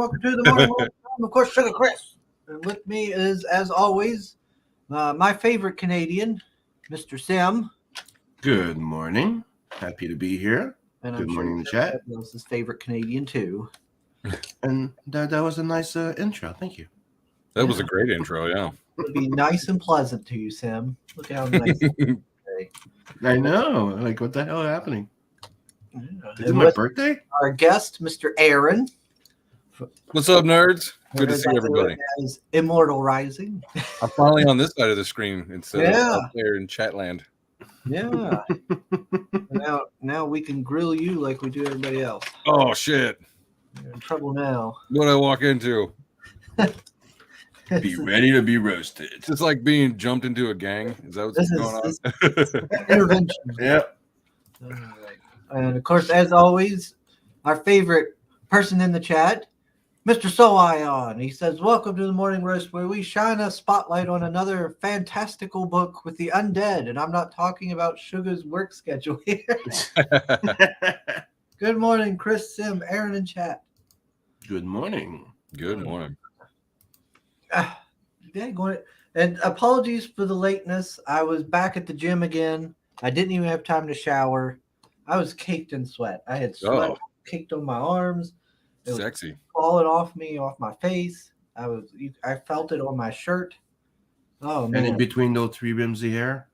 welcome to the morning. I'm, of course, Sugar Chris. And with me is, as always, my favorite Canadian, Mr. Sim. Good morning. Happy to be here. And Good I'm morning, sure chat. everybody else is favorite Canadian, too. And that was a nice intro. Thank you. That was a great intro, yeah. It'll be nice and pleasant to you, Sim. Look how nice it is today. I know. Like, what the hell is happening? Yeah. Is it And my with birthday? our guest, Mr. Aaron. What's up, nerds? Good to see everybody. As Immortal Rising. I'm finally on this side of the screen instead of Yeah. out there in Chatland. Yeah. now we can grill you like we do everybody else. Oh, shit. You're in trouble now. What'd I walk into? Be ready to be roasted. It's just like being jumped into a gang. Is that what's going on? Intervention. Yeah. All right. And of course, as always, our favorite person in the chat, Mr. Soion. He says, "Welcome to the Morning Roast, where we shine a spotlight on another fantastical book with the undead." And I'm not talking about Sugar's work schedule here. Good morning, Chris, Sim, Aaron, and chat. Good morning. Good morning. And apologies for the lateness. I was back at the gym again. I didn't even have time to shower. I was caked in sweat. I had sweat caked on my arms. It was Sexy. falling off my face. I felt it on my shirt. Oh man! And in between those three rims of hair?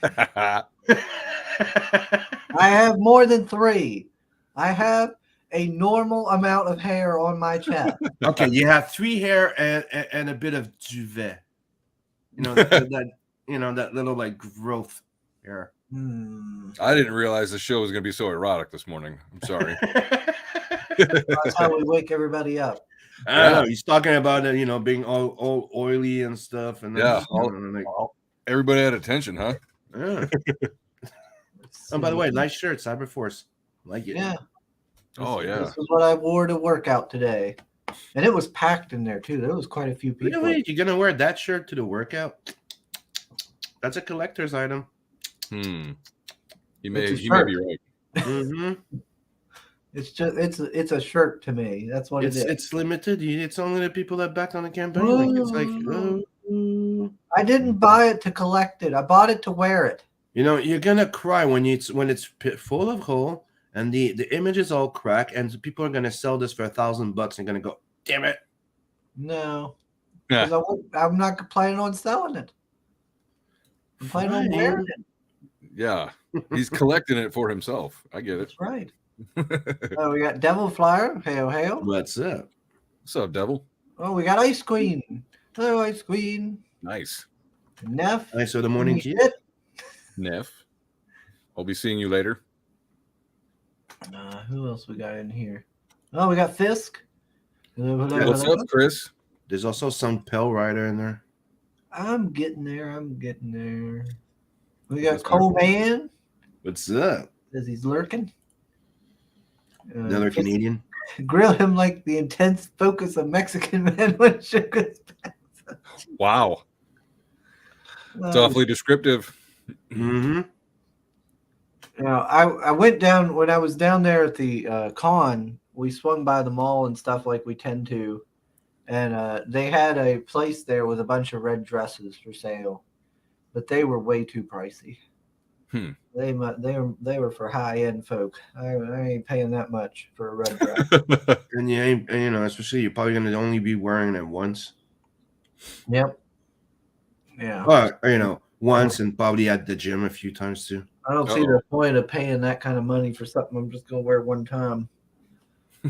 I have more than three. I have a normal amount of hair on my chest. Okay, you have three hair and a bit of duvet. You know that little like growth hair. I didn't realize the show was going to be so erotic this morning. I'm sorry. That's how we wake everybody up. I don't know. He's talking about it, being all oily and stuff. And Yeah, then, everybody had attention, huh? Yeah. Oh, by the way, nice shirt, Cyberforce. Like it. Yeah. This was what I wore to work out today. And it was packed in there, too. There was quite a few people. Really? You're going to wear that shirt to the workout? That's a collector's item. You may be right. Mm-hmm. It's a shirt to me. That's what it is. It's limited. It's only the people that backed on the campaign. It's like, I didn't buy it to collect it. I bought it to wear it. You're gonna cry when it's full of hole and the image is all cracked, and people are gonna sell this for $1,000 and gonna go, damn it. No, I'm not planning on selling it. I'm planning on wearing it. Yeah, he's collecting it for himself. I get it. That's right. Oh, we got Devil Flyer. Hail. What's up? What's up, Devil? Oh, we got Ice Queen. Hello, Ice Queen. Nice. Neff. Nice of the morning, kid. Neff. I'll be seeing you later. Who else we got in here? Oh, we got Fisk. What's up, Chris? There's also some Pale Rider in there. I'm getting there. We got Cole Man. What's up? Says he's lurking. Another Canadian. Grill him like the intense focus of Mexican men when Sugar's back. Wow. It's awfully descriptive. Mm-hmm. I went down when I was down there at the con. We swung by the mall and stuff like we tend to, and they had a place there with a bunch of red dresses for sale, but they were way too pricey. They were for high end folk. I ain't paying that much for a red dress. And you ain't, especially you're probably gonna only be wearing it once. Yep. Yeah. Or once and probably at the gym a few times too. I don't see the point of paying that kind of money for something I'm just gonna wear one time.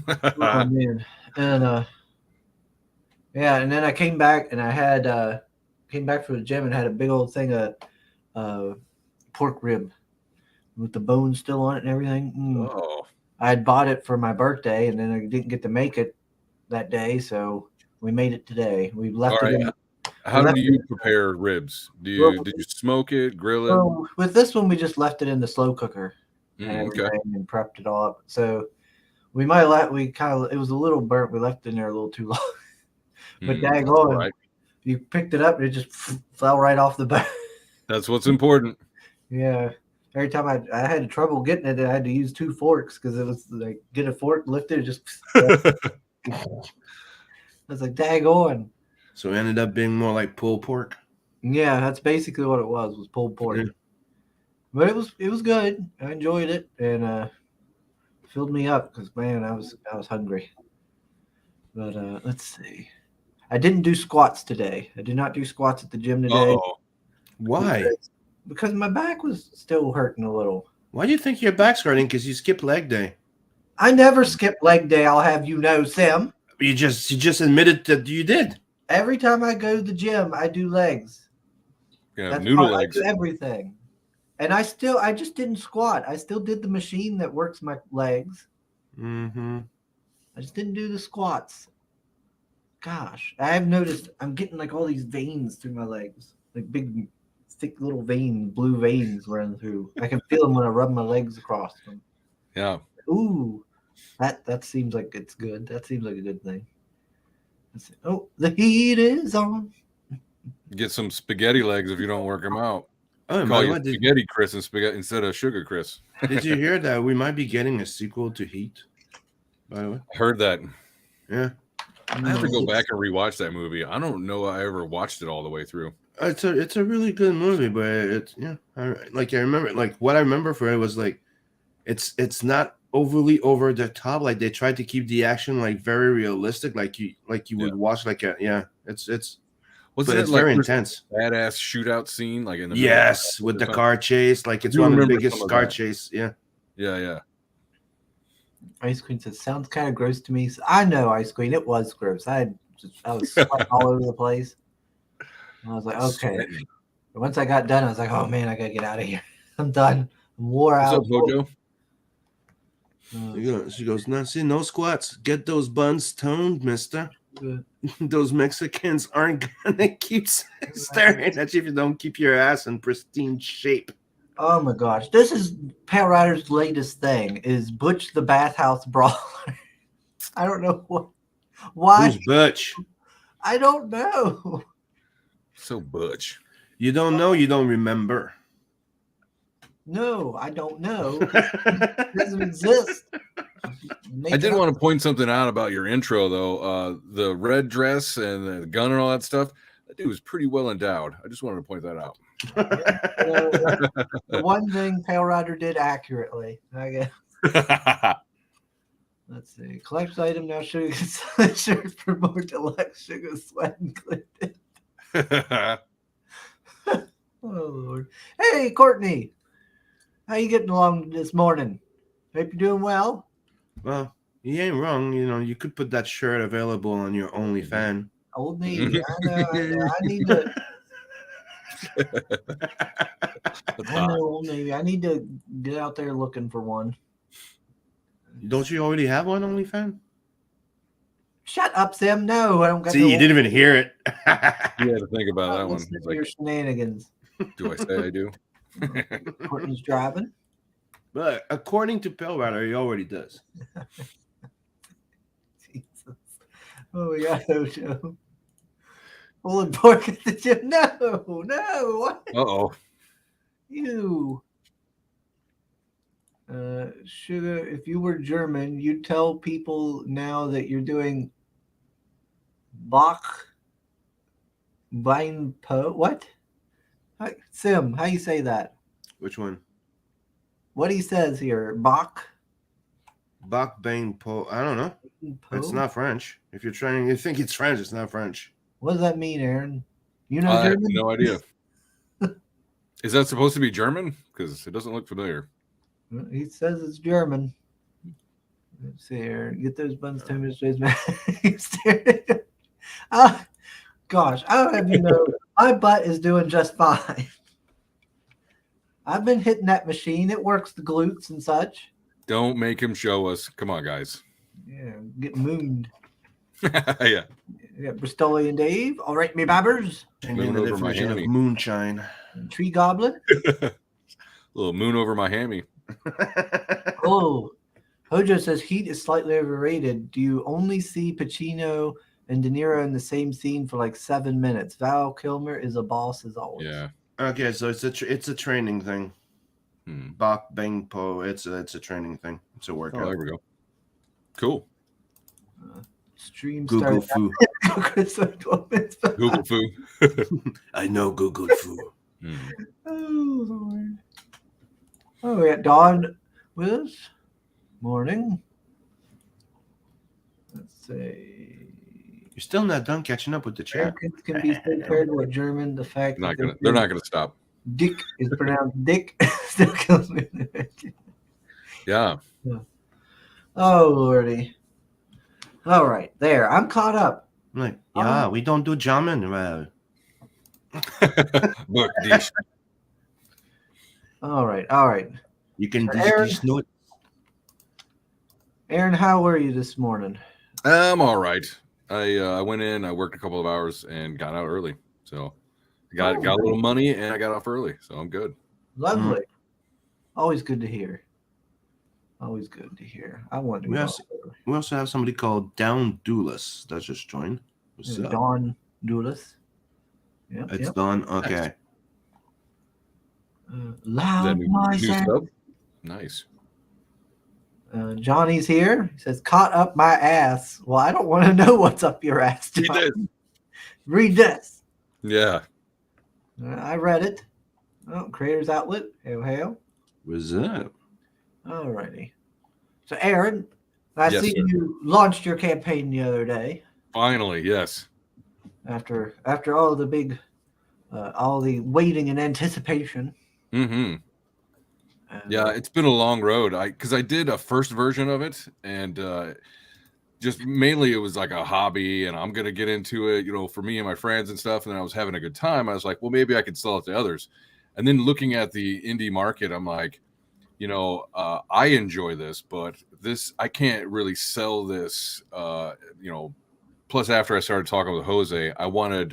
Oh man. And and then I came back and I had came back from the gym and had a big old thing of pork rib with the bones still on it and everything. I had bought it for my birthday and then I didn't get to make it that day, so we made it today. We left it in. How do you prepare ribs? Did you smoke it, grill it? So with this one, we just left it in the slow cooker and prepped it all up. So we might it was a little burnt. We left it in there a little too long. But daggone, you picked it up and it just fell right off the bone. That's what's important. Yeah. Every time I had trouble getting it, I had to use 2 forks because it was like get a fork, lift it, just. I was like, "Dag on." So it ended up being more like pulled pork. Yeah, that's basically what it was pulled pork. Yeah. But it was good. I enjoyed it and filled me up because man, I was hungry. But let's see. I didn't do squats today. I did not do squats at the gym today Oh, Why? because my back was still hurting a little. Why do you think your back's hurting? Because you skipped leg day. I never skip leg day. I'll have you know, Sim. You just admitted that you did. Every time I go to the gym, I do legs. yeah, That's noodle part, legs. I do everything. And I just didn't squat. I still did the machine that works my legs. Mm-hmm. I just didn't do the squats. Gosh, I've noticed I'm getting like all these veins through my legs, like big, thick little veins, blue veins running through. I can feel them when I rub my legs across them. Yeah. Ooh, that seems like it's good. That seems like a good thing. Oh, the heat is on. Get some spaghetti legs if you don't work them out. Oh, and by Call the you way, spaghetti Chris and spaghetti instead of sugar Chris. did you hear that we might be getting a sequel to Heat? By the way, I heard that. yeah, I have to go back and rewatch that movie. I don't know I ever watched it all the way through. it's a really good movie, but it's I remember what I remember for it was like it's not overly over the top. Like they tried to keep the action like very realistic, like you would watch like a it's Was but it it's like very there's intense. a badass shootout scene like in the Yes, middle with of the time? car chase, like it's do one of the remember biggest some of car that. chase. Yeah. Yeah. Ice Queen says sounds kind of gross to me. I know Ice Queen. It was gross. I was sweating all over the place. And I was like, okay. Sweating. Once I got done, I was like, oh man, I gotta get out of here. I'm done. I'm wore What's out. up, Mojo? She goes, no, see, no squats. Get those buns toned, mister. Those Mexicans aren't gonna keep staring at you if you don't keep your ass in pristine shape. Oh my gosh. This is Pale Rider's latest thing is Butch the Bathhouse Brawler. I don't know why. Who's Butch? I don't know. So butch. You don't know, you don't remember. No, I don't know. It doesn't exist. I did want to point something out about your intro, though. The red dress and the gun and all that stuff. That dude was pretty well endowed. I just wanted to point that out. The one thing Pale Rider did accurately, I guess. Let's see. Collector's item now sugar shirt for more deluxe sugar sweat and clipped. Oh Lord. Hey Courtney. How you getting along this morning? Hope you're doing well. Well, you ain't wrong. You know, you could put that shirt available on your OnlyFans. Old Navy. I know. I need to. I know, Old Navy. I need to get out there looking for one. Don't you already have one OnlyFans? Shut up, Sim. No, I don't got See, you didn't even hear it. You had to think about that one. Listen It's to your like, shenanigans. do I say I do? Courtney's driving. But according to Pale Rider, he already does. Jesus. Oh my God, Ojo. Pulling pork at the gym. No, what? Uh-oh. You. Sugar, if you were German, you'd tell people now that you're doing Bach Wein Po. What? Sim, how you say that? Which one? What he says here, Bach Bach Bain Po. I don't know. Po? It's not French. If you're trying, you think it's French, it's not French. What does that mean, Aaron? You know I have German? no idea. Is that supposed to be German? Because it doesn't look familiar. He says it's German. Let's see here. Get those buns 10 minutes back. Gosh, I don't have you know. My butt is doing just fine. I've been hitting that machine. It works the glutes and such. Don't make him show us. Come on, guys. Yeah, get mooned. Yeah. Yeah, Bristolian and Dave. All right, me babbers. Moon the over definition of Miami. moonshine. Tree Goblin. Little moon over my hammy. Oh, Hojo says Heat is slightly overrated. Do you only see Pacino and De Niro in the same scene for like 7 minutes? Val Kilmer is a boss as always. Yeah. Okay, so it's a training thing. Bok Bang Po. It's a training thing. It's a workout. Oh, there we go. Cool. Stream Google started. Foo. Google Foo. I know Google Foo. Oh Lord. Oh, we got Dawn with us. Morning. Let's see. You're still not done catching up with the chat. Americans can be so terrible at German. The fact that They're not gonna stop. Dick is pronounced Dick still kills me. Yeah. Oh Lordy. All right, there. I'm caught up. I'm like, yeah, we don't do German. Well, Look, dish. All right. you can Aaron? snort. Aaron, how were you this morning? I'm all right. I went in, I worked a couple of hours and got out early. So I got a little money and I got off early. So I'm good. Lovely. Always good to hear. Always good to hear. I want to We also have somebody called Down Doulas that just joined. What's up? Dawn Doulas. Yeah, It's Dawn. Okay. Loud New myself. sub? Nice. Johnny's here. He says, caught up my ass. Well, I don't want to know what's up your ass, Johnny. Read this. Yeah. I read it. Oh, Creators Outlet. Hail. What's up? All righty. So, Aaron, I Yes, see sir. you launched your campaign the other day. Finally, yes. After all the big, all the waiting and anticipation. Mm-hmm. Yeah, it's been a long road. Because I did a first version of it, and just mainly it was like a hobby, and I'm gonna get into it, for me and my friends and stuff. And then I was having a good time. I was like, well, maybe I could sell it to others. And then looking at the indie market, I'm like, I enjoy this, but I can't really sell this. Plus, after I started talking with Jose, I wanted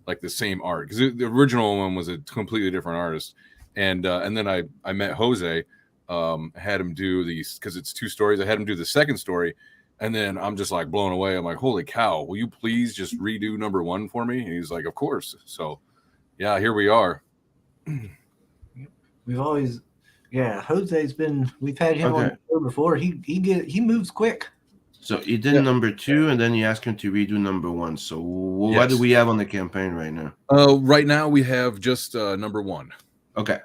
like the same art, because the original one was a completely different artist. And then I met Jose, had him do these, because it's 2 stories. I had him do the second story, and then I'm just like blown away. I'm like, holy cow, will you please just redo number 1 for me? And he's like, of course. So yeah, here we are. We've always, Jose's been. We've had him on the show before. He moves quick. So you did number 2, and then you asked him to redo number 1. So what do we have on the campaign right now? Right now we have just number 1. Okay.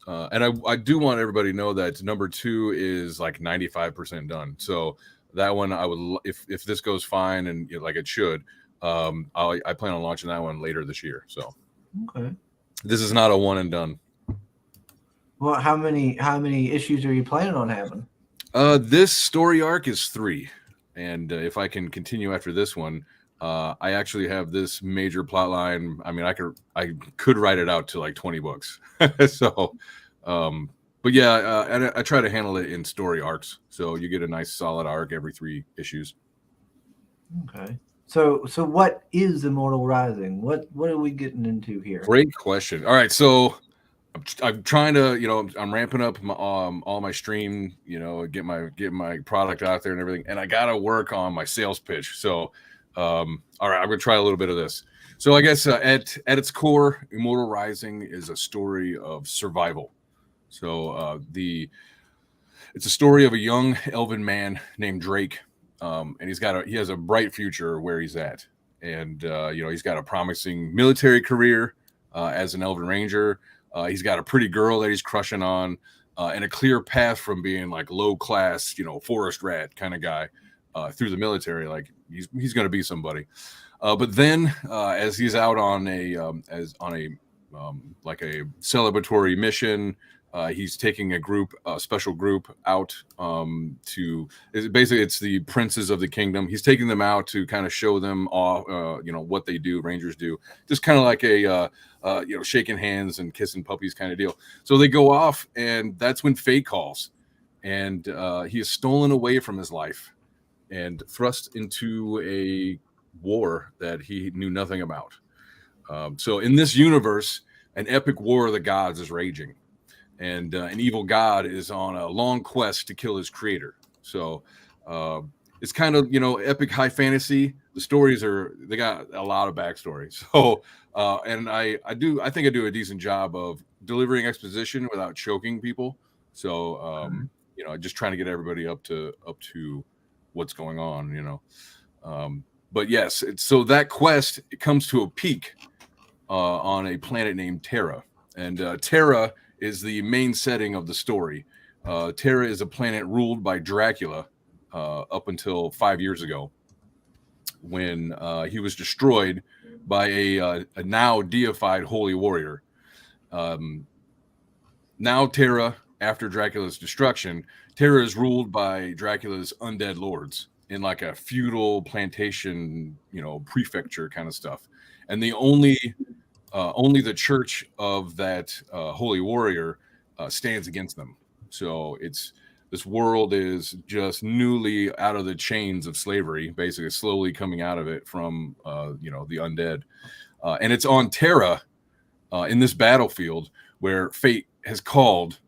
And I do want everybody to know that number 2 is like 95% done. So that one I would, if this goes fine and like it should, I plan on launching that one later this year. So okay, this is not a one and done. Well, how many issues are you planning on having? This story arc is 3, and if I can continue after this one, I actually have this major plot line. I mean, I could write it out to like 20 books. So, but yeah, and I try to handle it in story arcs, so you get a nice solid arc every 3 issues. Okay. So what is Immortal Rising? What are we getting into here? Great question. All right, so I'm trying to, I'm ramping up all my stream, get my product out there and everything, and I gotta work on my sales pitch. So, all right, I'm gonna try a little bit of this. So I guess at its core, Immortal Rising is a story of survival. So it's a story of a young elven man named Drake, and he has a bright future where he's at, and he's got a promising military career as an elven ranger. He's got a pretty girl that he's crushing on, and a clear path from being like low class, forest rat kind of guy through the military. Like he's going to be somebody. But then as he's out on a like a celebratory mission, he's taking a special group out it's the princes of the kingdom. He's taking them out to kind of show them all, what they do, rangers do, just kind of like a shaking hands and kissing puppies kind of deal. So they go off, and that's when fate calls, and he is stolen away from his life and thrust into a war that he knew nothing about. So in this universe, an epic war of the gods is raging, and an evil god is on a long quest to kill his creator. So it's kind of, epic high fantasy, the stories they got a lot of backstory. So and I think I do a decent job of delivering exposition without choking people. So just trying to get everybody up to what's going on, but yes, so that quest, it comes to a peak on a planet named Terra, and Terra is the main setting of the story. Terra is a planet ruled by Dracula up until 5 years ago, when he was destroyed by a now deified holy warrior. Now Terra, after Dracula's destruction, Terra is ruled by Dracula's undead lords in like a feudal plantation, prefecture kind of stuff. And only the church of that holy warrior stands against them. So this world is just newly out of the chains of slavery, basically slowly coming out of it from the undead. And it's on Terra in this battlefield where fate has called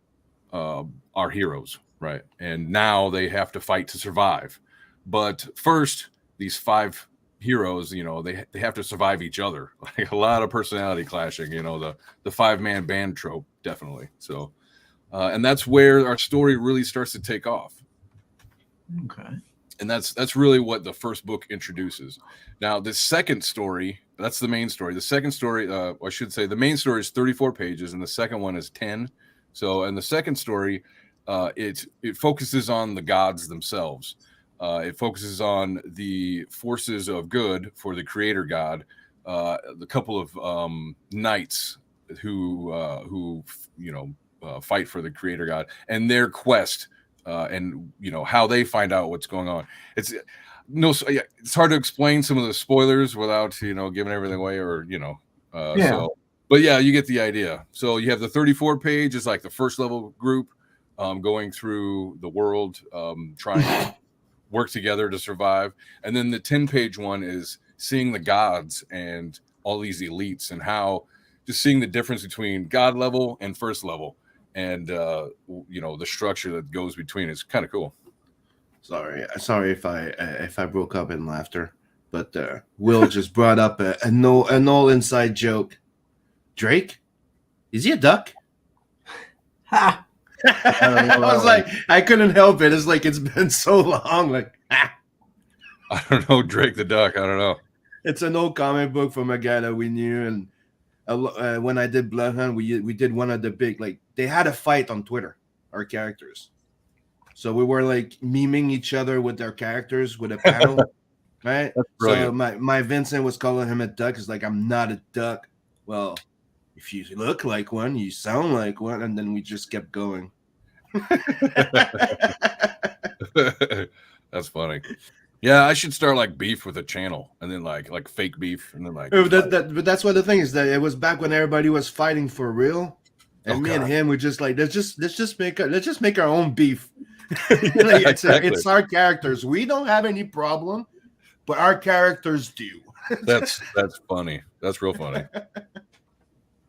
our heroes, right? And now they have to fight to survive. But first, these 5 heroes, they have to survive each other. Like a lot of personality clashing, the 5-man band trope, definitely. So, and that's where our story really starts to take off. Okay. And that's really what the first book introduces. Now, the second story, that's the main story. The second story, I should say, the main story is 34 pages, and the second one is 10. So, and the second story, it focuses on the gods themselves. It focuses on the forces of good for the creator god, the couple of knights who fight for the creator god, and their quest, and how they find out what's going on. It's hard to explain some of the spoilers without giving everything away, or So, but yeah, you get the idea. So you have the 34 page is like the first level group going through the world, trying to work together to survive. And then the 10-page one is seeing the gods and all these elites, and how just seeing the difference between god level and first level, and the structure that goes between. It's kind of cool. Sorry if I broke up in laughter, but Will just brought up an old inside joke. Drake, is he a duck? Ha! I was like, I couldn't help it. It's like, it's been so long. Like, I don't know, Drake the duck. I don't know. It's an old comic book from a guy that we knew, and when I did Blood Hunt, we did one of the big, like, they had a fight on Twitter, our characters. So we were like memeing each other with their characters with a panel, right? So my Vincent was calling him a duck. It's like, I'm not a duck. Well, if you look like one, you sound like one, and then we just kept going. That's funny. Yeah, I should start like beef with a channel, and then like fake beef, and then like. But that's what the thing is, that it was back when everybody was fighting for real, and me and him were just like, let's just make our own beef. Like, it's our characters. We don't have any problem, but our characters do. That's funny. That's real funny.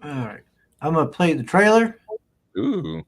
All right, I'm gonna play the trailer. Ooh.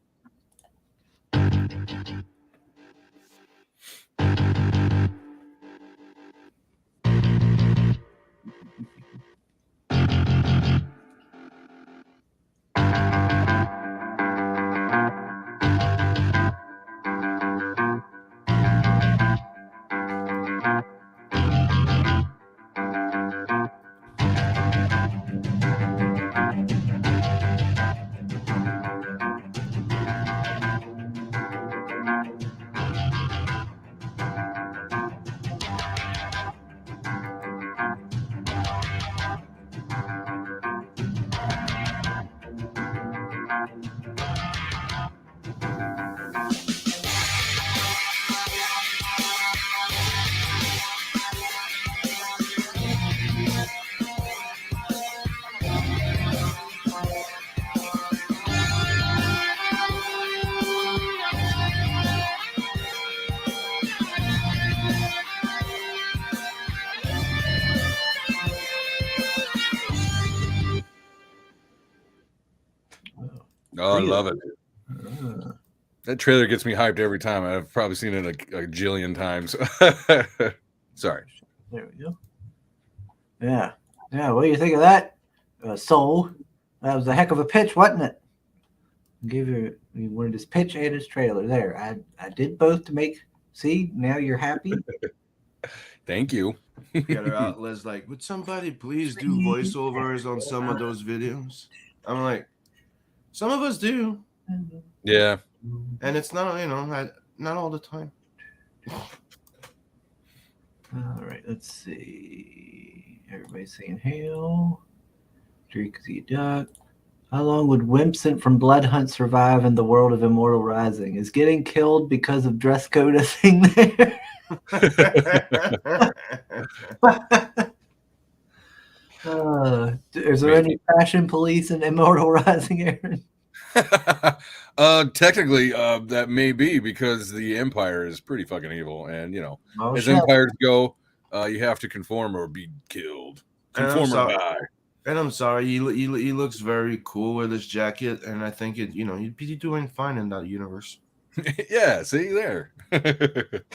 Oh, I love it. That trailer gets me hyped every time. I've probably seen it a jillion times. Sorry. There we go. Yeah. What do you think of that, Soul? That was a heck of a pitch, wasn't it? Give you wanted his pitch and his trailer. There, I did both to make. See, now you're happy. Thank you. Get her out, Liz. Like, would somebody please do voiceovers on some of those videos? I'm like, some of us do, Yeah. and it's not not all the time. All right, let's see. Everybody's saying hail. Dreeksy Duck. How long would Wimpson from Blood Hunt survive in the world of Immortal Rising? Is getting killed because of dress code a thing there? Is there any fashion police in Immortal Rising, Aaron? Technically, that may be because the Empire is pretty fucking evil, and as shit. empires go, you have to conform or be killed. Conform or die. And I'm sorry, he looks very cool with his jacket, and I think he'd be doing fine in that universe. Yeah, see there.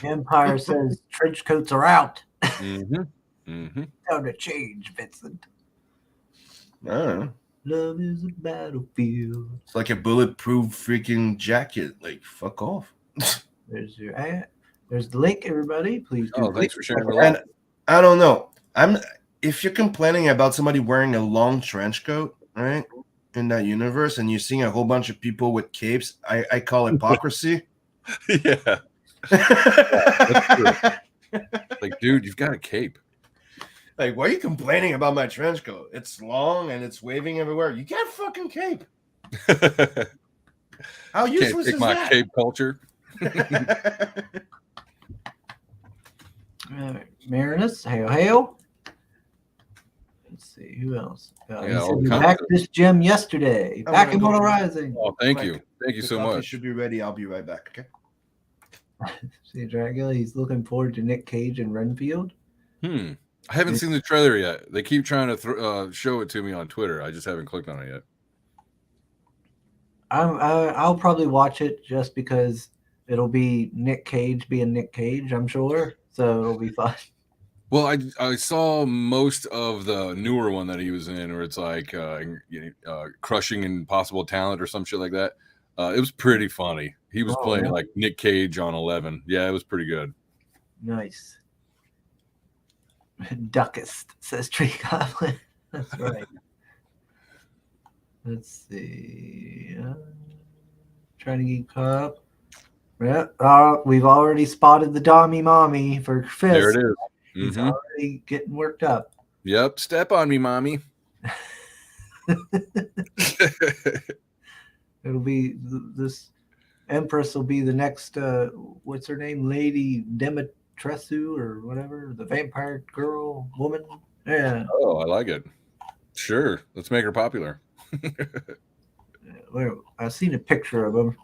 Empire says trench coats are out. Time to change, Vincent. I don't know. Love is a battlefield. It's like a bulletproof freaking jacket. Like, fuck off. There's your ad. There's the link, everybody. Please do. Thanks for sharing the link. link. And I don't know. If you're complaining about somebody wearing a long trench coat, right, in that universe, and you're seeing a whole bunch of people with capes, I call hypocrisy. Yeah. That's true. Like, dude, you've got a cape. Like, why are you complaining about my trench coat? It's long and it's waving everywhere. You got a fucking cape. How useless is my that? Cape culture. All right, Marinus, hail. Let's see who else. Back this gym yesterday. Back in Immortal Rising. Oh, thank you so much. Should be ready. I'll be right back. Okay. See Dracula. He's looking forward to Nick Cage and Renfield. I haven't seen the trailer yet. They keep trying to show it to me on Twitter. I just haven't clicked on it yet. I'll probably watch it just because it'll be Nick Cage being Nick Cage, I'm sure. So it'll be fun. Well, I saw most of the newer one that he was in, where it's like Crushing Impossible Talent or some shit like that. It was pretty funny. He was playing like Nick Cage on 11. Yeah, it was pretty good. Nice. Duckist, says Tree Goblin. That's right. Let's see. Trying to get caught up. Yeah, we've already spotted the Dommy Mommy for Fist. There it is. He's already getting worked up. Yep. Step on me, mommy. It'll be this Empress will be the next what's her name? Lady Demetresu or whatever, the vampire girl woman. Yeah. Oh, I like it. Sure. Let's make her popular. Well, I've seen a picture of him.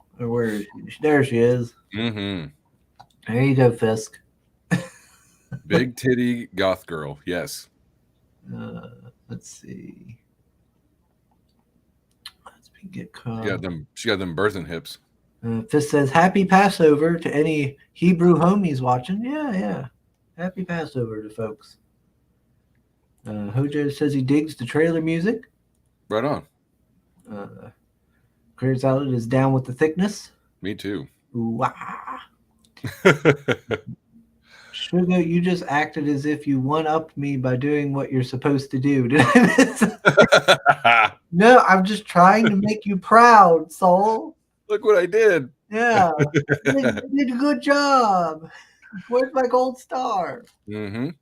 There she is. There you go, Fisk. Big titty goth girl. Yes. Let's see. Get caught. She got them birthing hips. Fisk says, "Happy Passover to any Hebrew homies watching." Yeah. Happy Passover to folks. Hojo says he digs the trailer music. Right on. Clear Salad is down with the thickness. Me too. Ooh-wah. Sugar, you just acted as if you one-upped me by doing what you're supposed to do. Did I miss? No, I'm just trying to make you proud, Soul. Look what I did. Yeah, you did a good job. Where's my gold star? They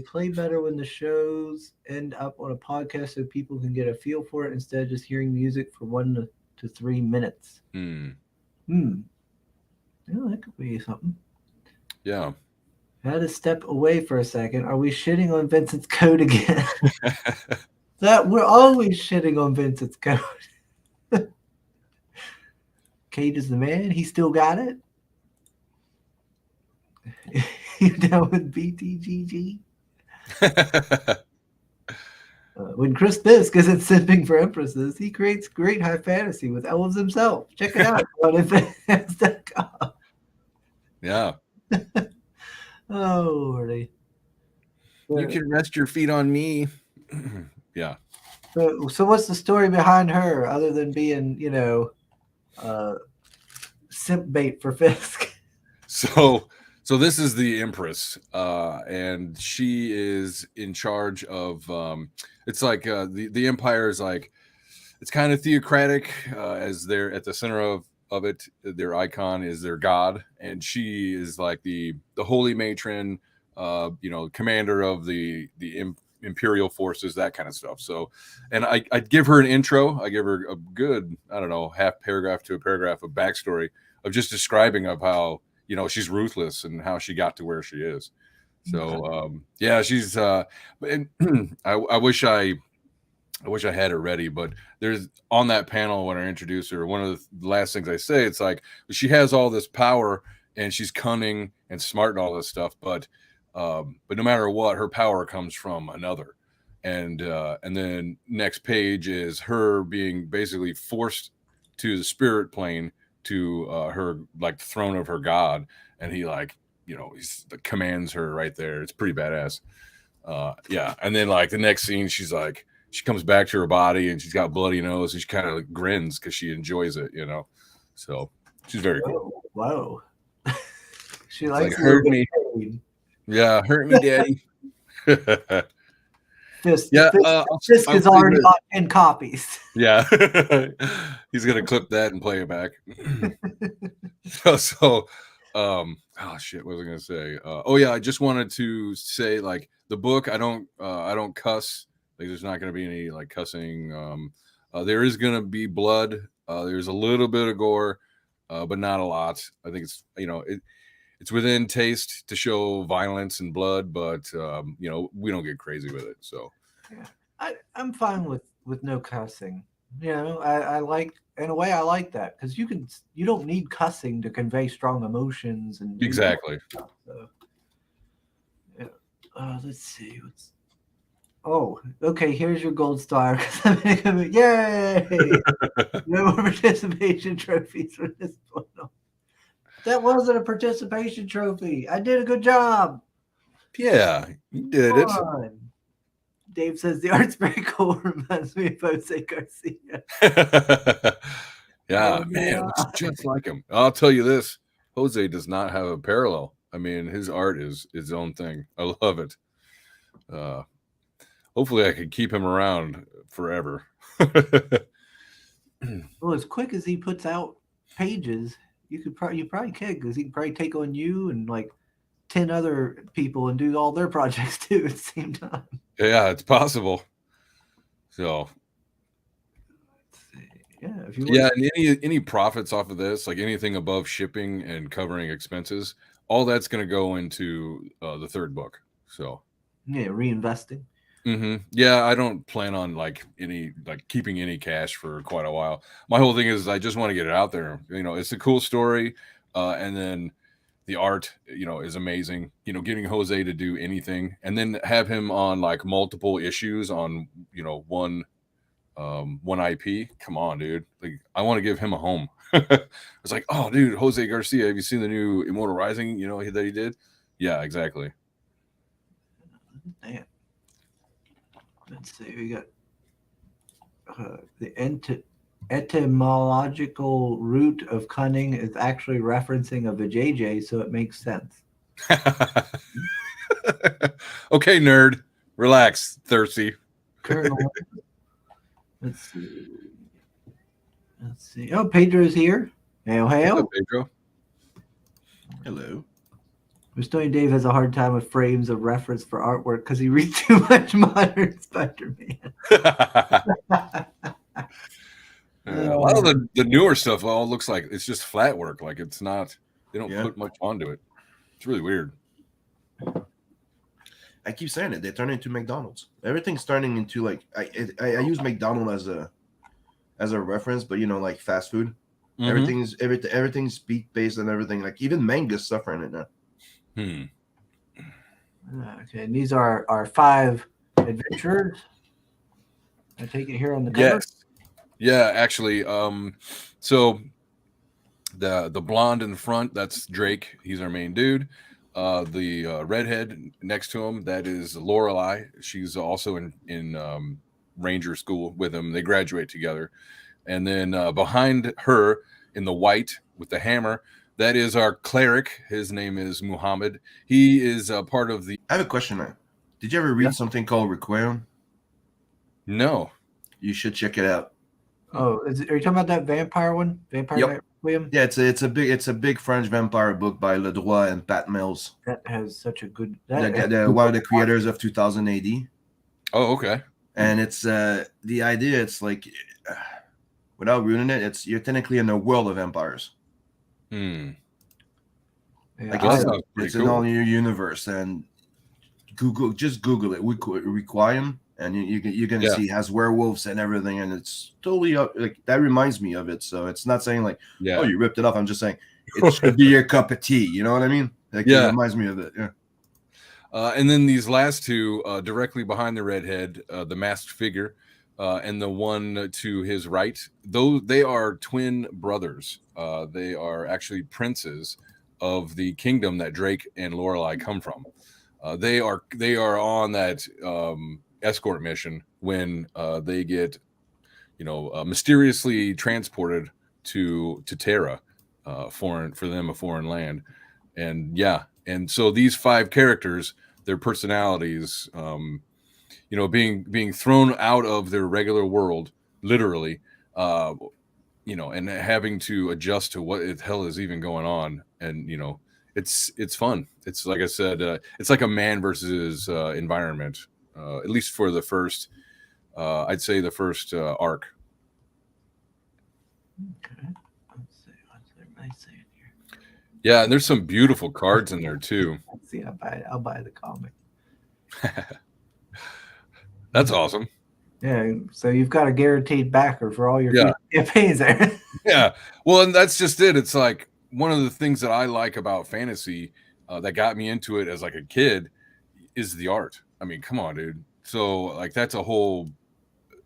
play better when the shows end up on a podcast so people can get a feel for it instead of just hearing music for 1 to 3 minutes. Yeah, that could be something. Yeah. I had to step away for a second. Are we shitting on Vincent's code again? We're always shitting on Vincent's code. Cage is the man. He still got it. You down with BTGG? When Chris Fisk isn't simping for empresses, he creates great high fantasy with elves himself. Check it out on advance.com. Yeah. Oh, Lordy. You can rest your feet on me. Yeah. So what's the story behind her, other than being, simp bait for Fisk? So this is the Empress, and she is in charge of. It's like the Empire is like, it's kind of theocratic, as they're at the center of it. Their icon is their god, and she is like the holy matron, commander of the imperial forces, that kind of stuff. So, and I'd give her an intro. I give her a good, I don't know, half paragraph to a paragraph of backstory of just describing of how, she's ruthless and how she got to where she is. So yeah, she's and I wish I had it ready, but there's on that panel when I introduce her, one of the last things I say, it's like she has all this power and she's cunning and smart and all this stuff, but no matter what, her power comes from another. And then next page is her being basically forced to the spirit plane, to her, like, throne of her god, and he, like, he commands her right there. It's pretty badass. Yeah. And then, like, the next scene, she comes back to her body and she's got bloody nose and she kind of grins because she enjoys it, so she's very cool. Whoa. She It's likes like, hurt me. Yeah, hurt me, daddy. Fisk Yeah, is already on 10 copies. Yeah. He's gonna clip that and play it back. Oh shit, what was I gonna say? Oh yeah, I just wanted to say, like, the book, I don't cuss. Like, there's not gonna be any, like, cussing. There is gonna be blood. There's a little bit of gore, but not a lot. I think it's, it's within taste to show violence and blood, but we don't get crazy with it. So yeah, I'm fine with no cussing. I like, in a way, I like that, because you don't need cussing to convey strong emotions and exactly. Stuff, so. Yeah. Let's see what's. Oh, okay. Here's your gold star. Yay! No more participation trophies from this point on. That wasn't a participation trophy. I did a good job. Yeah, you did it. Dave says the art's very cool. Reminds me of Jose Garcia. Yeah, man, it looks just like him. I'll tell you this: Jose does not have a parallel. I mean, his art is his own thing. I love it. Hopefully, I can keep him around forever. Well, as quick as he puts out pages, you probably could, because he could probably take on you and like 10 other people and do all their projects too at the same time. Yeah, it's possible. So, yeah, if you and any profits off of this, like anything above shipping and covering expenses, all that's going to go into the third book. So, yeah, reinvesting. Mm-hmm. Yeah, I don't plan on keeping any cash for quite a while. My whole thing is I just want to get it out there. It's a cool story, and then the art, is amazing. Getting Jose to do anything and then have him on like multiple issues on one IP. Come on, dude! Like, I want to give him a home. It's like, oh, dude, Jose Garcia. Have you seen the new Immortal Rising? That he did. Yeah, exactly. Damn. Let's see. We got the etymological root of cunning is actually referencing a vajayjay, so it makes sense. Okay, nerd. Relax, thirsty. Colonel. Let's see. Oh, Pedro's here. Hail. What's up, Pedro? Hello. Mr. Dave has a hard time with frames of reference for artwork because he reads too much modern Spider-Man. A lot of the newer stuff all looks like it's just flat work. Like, it's not, they don't put much onto it. It's really weird. I keep saying it. They turn into McDonald's. Everything's turning into like I use McDonald's as a reference, but like fast food. Mm-hmm. Everything's beat based and everything. Like, even manga's suffering it now. Okay, and these are our 5 adventurers. I take it here on the cover. Yes. Yeah, actually. So the blonde in the front, that's Drake. He's our main dude. the redhead next to him, that is Lorelei. She's also in Ranger school with him. They graduate together. And then behind her in the white with the hammer, that is our cleric. His name is Muhammad. He is part of the. I have a question now. Did you ever read something called Requiem? No. You should check it out. Oh, are you talking about that vampire one? Vampire Requiem? Yeah, it's a big French vampire book by Ledroit and Pat Mills. That has such a good. One of the creators of 2000 AD. Oh, okay. And it's the idea. It's like, without ruining it, you're technically in a world of vampires. Yeah, Like that it's cool. an all new universe, and just Google it. Requiem, and you're gonna see it has werewolves and everything, and it's totally like that reminds me of it. So it's not saying like, oh, you ripped it off. I'm just saying it should be your cup of tea. You know what I mean? Like, it reminds me of it. Yeah. And then these last two, directly behind the redhead, the masked figure, and the one to his right, they are twin brothers. They are actually princes of the kingdom that Drake and Lorelei come from. They are on that escort mission when they get, mysteriously transported to Terra, a foreign land, and so these 5 characters, their personalities, being thrown out of their regular world, literally, and having to adjust to what the hell is even going on, and it's fun. It's like I said, it's like a man versus environment, at least for the first, I'd say the first arc. Okay. Let's see what's everybody saying here. Yeah, and there's some beautiful cards in there too. Let's see, I'll buy the comic. That's awesome. Yeah, so you've got a guaranteed backer for all your campaigns there. Yeah, well, and that's just it. It's like one of the things that I like about fantasy that got me into it as like a kid is the art. I mean, come on, dude. So like that's a whole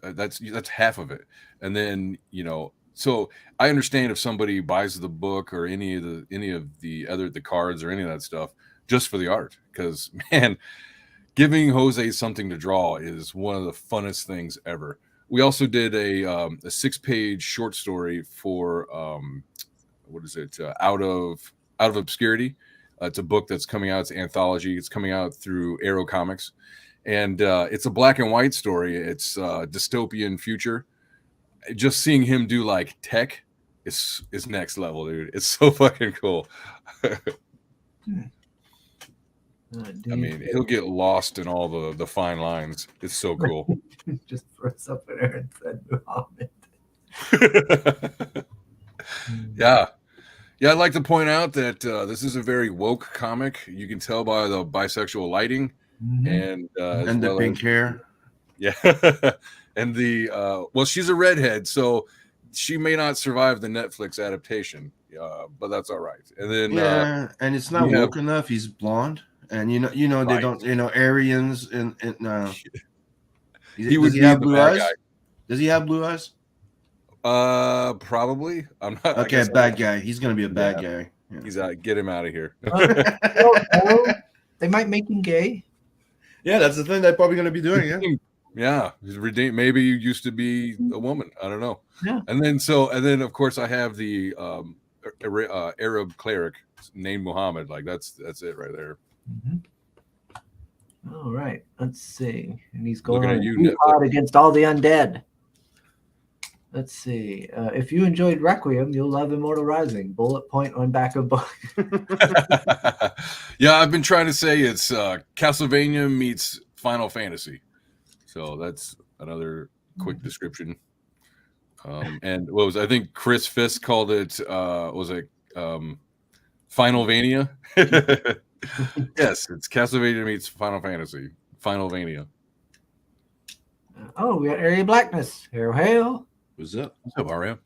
that's half of it. And then, so I understand if somebody buys the book or any of the cards or any of that stuff just for the art, because man, giving Jose something to draw is one of the funnest things ever. We also did a 6-page short story for what is it? Out of Obscurity. It's a book that's coming out. It's an anthology. It's coming out through Arrow Comics, and it's a black and white story. It's dystopian future. Just seeing him do like tech is next level, dude. It's so fucking cool. I mean, he'll get lost in all the fine lines. It's so cool. Just throw something there and said Muhammad. Yeah. I'd like to point out that this is a very woke comic. You can tell by the bisexual lighting, and the pink hair. Yeah, and well, she's a redhead, so she may not survive the Netflix adaptation, but that's all right. And then and it's not woke enough. He's blonde. And they don't, Aryans and does he have blue eyes? Does he have blue eyes? Probably. I'm not. Okay, bad guy. He's gonna be a bad guy. Yeah. He's out. Get him out of here. They might make him gay. Yeah, that's the thing they're probably gonna be doing. Yeah, he's redeemed. Maybe you used to be a woman. I don't know. Yeah. And then of course I have the Arab cleric named Muhammad. Like that's it right there. All right, let's see. And he's going against all the undead. Let's see. If you enjoyed Requiem, you'll love Immortal Rising. Bullet point on back of book. Yeah, I've been trying to say it's Castlevania meets Final Fantasy. So that's another quick description. And I think Chris Fisk called it Finalvania? Yes, it's Castlevania meets Final Fantasy. Finalvania. Oh, we got Area Blackness. Hail. What's up? What's up, Aria?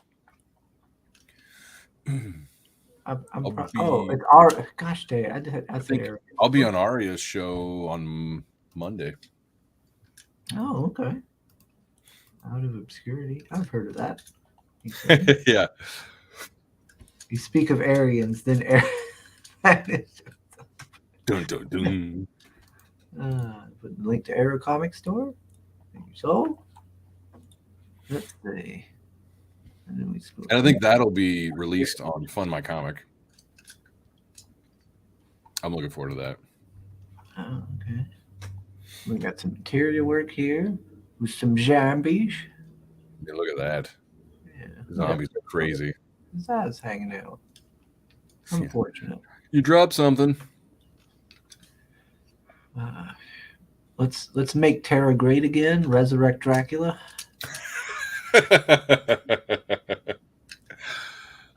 It's Aria. Gosh dang, I think I'll be on Aria's show on Monday. Oh, okay. Out of Obscurity. I've heard of that. Yeah. You speak of Aryans, then Dun, dun, dun. Put the link to Arrow Comic Store. So, let's see. And then we scroll. And I think that'll be released on Fund My Comic. I'm looking forward to that. Oh, okay. We got some material work here with some zombies. Yeah, look at that. Yeah. Zombies are crazy. His eyes hanging out. Unfortunate. You dropped something. Let's make Terra great again. Resurrect Dracula.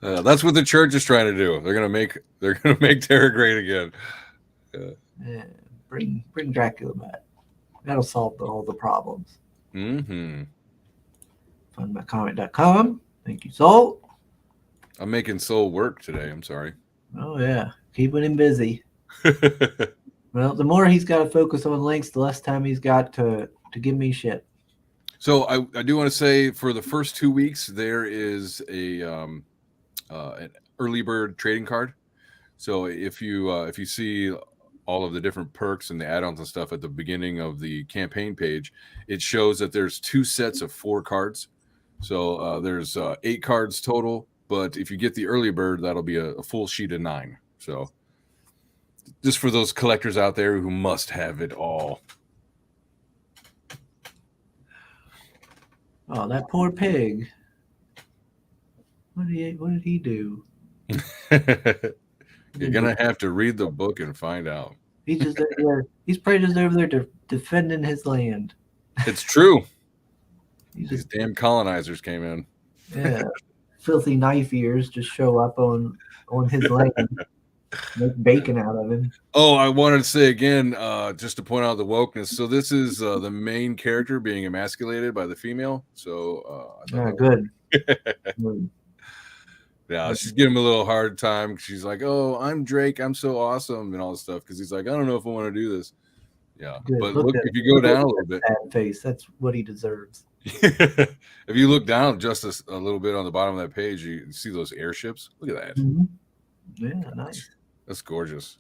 That's what the church is trying to do. They're gonna make Terra great again. Yeah, bring Dracula back. That'll solve all the problems. Mm-hmm. Fundmycomic.com. Thank you, Soul. I'm making Soul work today. I'm sorry. Oh yeah, keeping him busy. Well, the more he's got to focus on links, the less time he's got to give me shit. So I do want to say for the first 2 weeks there is an early bird trading card. So if you see all of the different perks and the add-ons and stuff at the beginning of the campaign page, it shows that there's 2 sets of 4 cards. So there's 8 cards total, but if you get the early bird, that'll be a full sheet of 9. So just for those collectors out there who must have it all. Oh, that poor pig. What did he do? You're gonna have to read the book and find out. He's just there. He's probably just over there defending his land. It's true. He's These just, damn colonizers came in. yeah, filthy knife ears just show up on his land, make bacon out of him. Oh, I wanted to say again, just to point out the wokeness. So this is the main character being emasculated by the female. So Good. Good. Yeah, she's giving him a little hard time. She's like, "Oh, I'm Drake. I'm so awesome," and all this stuff. Because he's like, "I don't know if I want to do this." Yeah, Good. but look, if you go down a little bit, sad face. That's what he deserves. if you look down just a little bit on the bottom of that page, you see those airships. Look at that. Mm-hmm. Yeah, nice. That's gorgeous.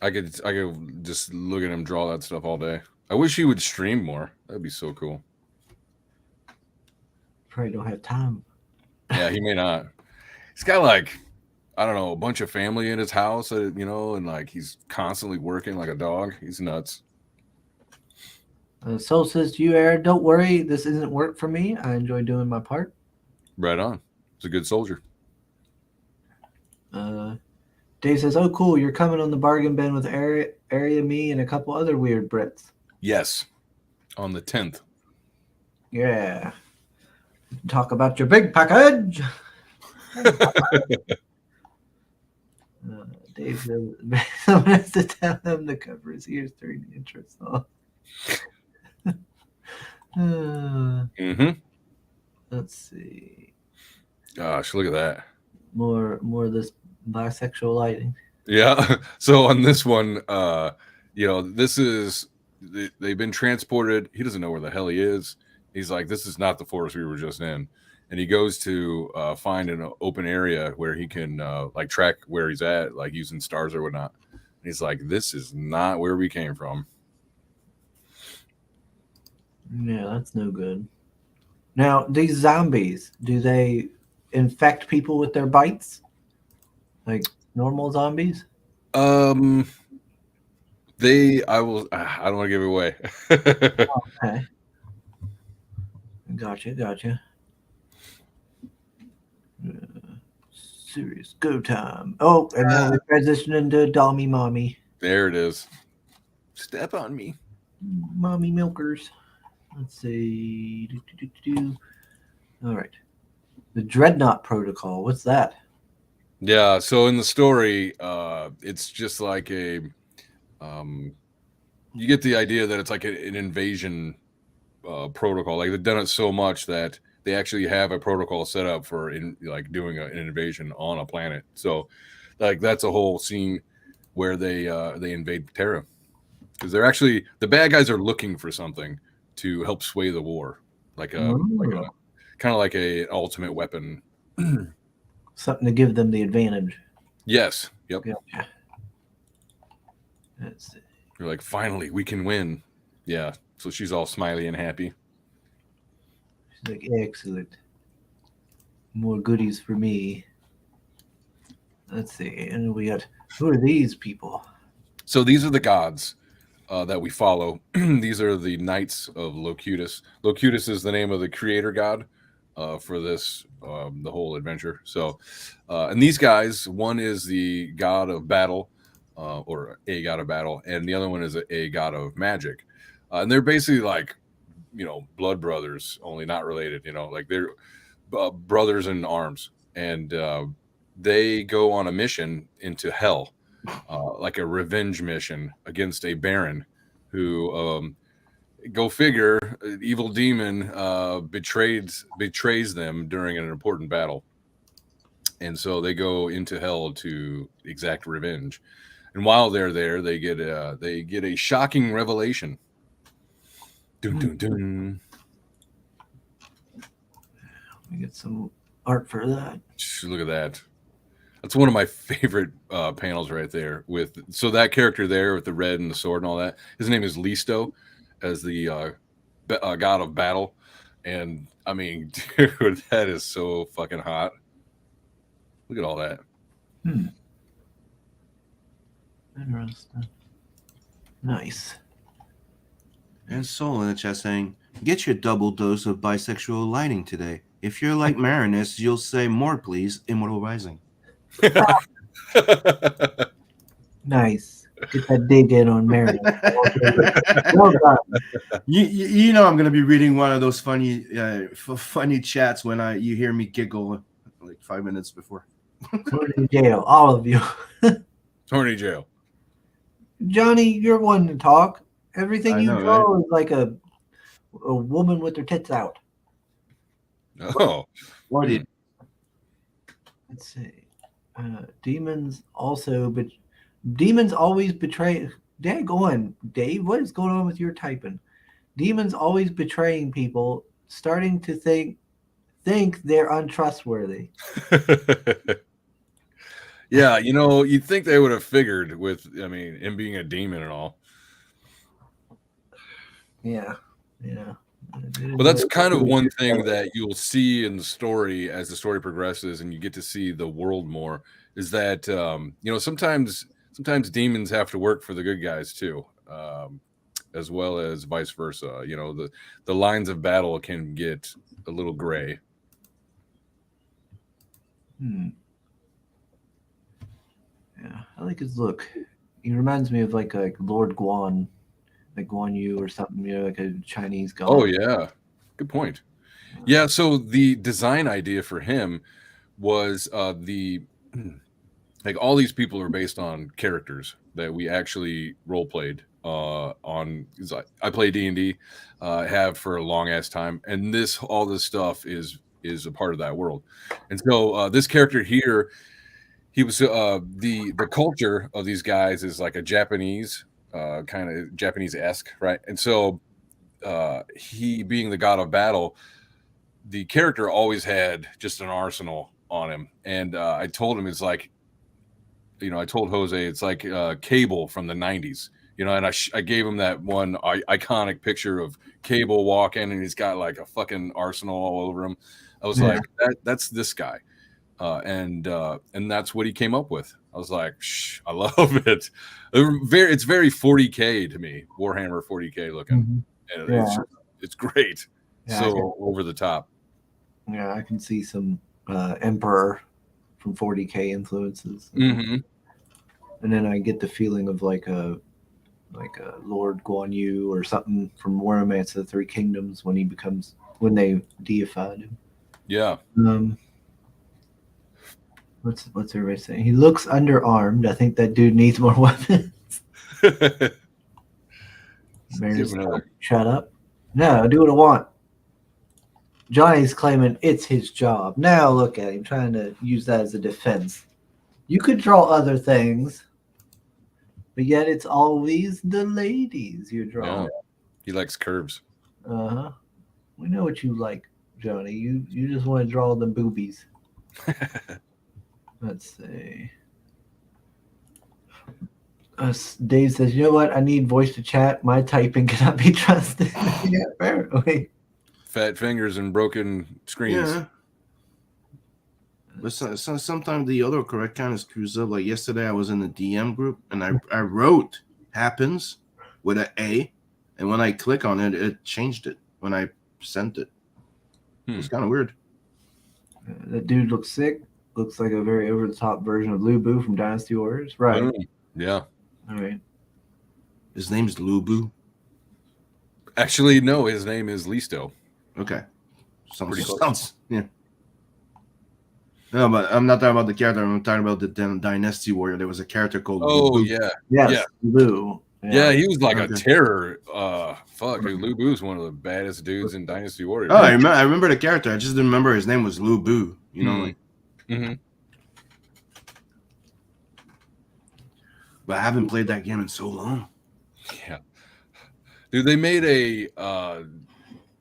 I could just look at him draw that stuff all day. I wish he would stream more. That'd be so cool. Probably don't have time. Yeah, he may not. He's got like, I don't know, a bunch of family in his house, and like he's constantly working like a dog. He's nuts. Soul says to you, Aaron, don't worry. This isn't work for me. I enjoy doing my part. Right on. He's a good soldier. Dave says, oh, cool. You're coming on the bargain bin with Area Me and a couple other weird Brits. Yes. On the 10th. Yeah. Talk about your big package. Dave says, someone has to tell him to cover his ears during the intro song. Let's see. Gosh, look at that. More of this bisexual lighting. Yeah. So on this one, this is they've been transported. He doesn't know where the hell he is. He's like, this is not the forest we were just in. And he goes to find an open area where he can like track where he's at, like using stars or whatnot. And he's like, this is not where we came from. Yeah, that's no good. Now, these zombies, do they infect people with their bites? Like normal zombies? I don't want to give it away. Okay. Gotcha. Serious go time. Oh, and now we transition into Dommy Mommy. There it is. Step on me. Mommy milkers. Let's see. All right. The Dreadnought Protocol. What's that? Yeah, so in the story, it's just like you get the idea that it's like an invasion protocol. Like they've done it so much that they actually have a protocol set up for doing an invasion on a planet. So like that's a whole scene where they invade Terra because they're actually the bad guys are looking for something to help sway the war, like a kind of like a ultimate weapon. Something to give them the advantage. Yes. Yep. Gotcha. Let's see. You're like, finally, we can win. Yeah. So she's all smiley and happy. She's like, excellent. More goodies for me. Let's see. And we got, who are these people? So these are the gods that we follow. These are the knights of Locutus. Locutus is the name of the creator god for this the whole adventure. So, and these guys, one is the god of battle, or a god of battle, and the other one is a god of magic. And they're basically like, blood brothers, only not related. Like they're brothers in arms, and they go on a mission into hell, like a revenge mission against a baron who, go figure, evil demon betrays them during an important battle, and so they go into hell to exact revenge. And while they're there, they get a shocking revelation. Dun, dun, dun. We get some art for that. Look at that. That's one of my favorite panels right there. So that character there with the red and the sword and all that, his name is Listo, as the god of battle. And I mean, dude, that is so fucking hot. Look at all that. Interesting. Nice. And Soul in the chat saying, get your double dose of bisexual lighting today. If you're like Marinus, you'll say more, please. Immortal Rising. Nice. Get that dig in on Mary. Well done. You know I'm gonna be reading one of those funny chats when you hear me giggle like 5 minutes before. Put in jail, all of you. Horny jail. Johnny, you're one to talk. Everything you know, draw is like a woman with her tits out. Oh, What do you? Let's see. Demons also, but demons always betray. Dang, on, Dave. What is going on with your typing? Demons always betraying people, starting to think they're untrustworthy. yeah. You'd think they would have figured with, him being a demon and all. Yeah. But that's kind of one thing that you'll see in the story as the story progresses and you get to see the world more, is that sometimes demons have to work for the good guys too, as well as vice versa. The lines of battle can get a little gray. Yeah, I like his look. He reminds me of like Lord Guan, like Guan Yu or something, like a Chinese god. Oh yeah, good point. Yeah, so the design idea for him was like all these people are based on characters that we actually role played on. I play D&D, have for a long ass time, and all this stuff is a part of that world. And so this character here, he was the culture of these guys is like a Japanese kind of Japanese-esque, right? And so he being the god of battle, the character always had just an arsenal on him. And I told him, it's like, I told Jose, it's like Cable from the 90s, and I gave him that one iconic picture of Cable walking and he's got like a fucking arsenal all over him. I was like, that's this guy. And that's what he came up with. I was like, I love it. It's very 40K to me, Warhammer 40K looking. Mm-hmm. And it's great. Yeah, so over the top. Yeah, I can see some Emperor from 40K influences. Mm-hmm. And then I get the feeling of like a Lord Guan Yu or something from Romance of the Three Kingdoms when they deified him. Yeah. What's everybody saying? He looks underarmed. I think that dude needs more weapons. Shut up. No, do what I want. Johnny's claiming it's his job. Now look at him trying to use that as a defense. You could draw other things, but yet it's always the ladies you draw. Yeah. He likes curves. Uh-huh. We know what you like, Johnny. You just want to draw the boobies. Let's see. Dave says, "You know what? I need voice to chat. My typing cannot be trusted." Yeah, apparently. Fat fingers and broken screens. Yeah. But sometimes the other correct kind of screws up. Like yesterday, I was in the DM group and I wrote happens with an A, and when I click on it, it changed it when I sent it. It's kind of weird. That dude looks sick. Looks like a very over the top version of Lu Bu from Dynasty Warriors. Right. Yeah. All right. His name's Lubu. Actually, no, his name is Listo. Okay. Pretty close. Sounds yeah. No, but I'm not talking about the character. I'm talking about the Dynasty Warrior. There was a character called Oh, Lubu. yeah. Yes, Yeah. Lu. Yeah, he was like a Okay. terror. Fuck, dude. Lu Bu's one of the baddest dudes in Dynasty Warriors. Oh, I remember the character. I just didn't remember his name was Lubu. You know, like. Mm-hmm. But I haven't played that game in so long. Yeah. Dude, they made a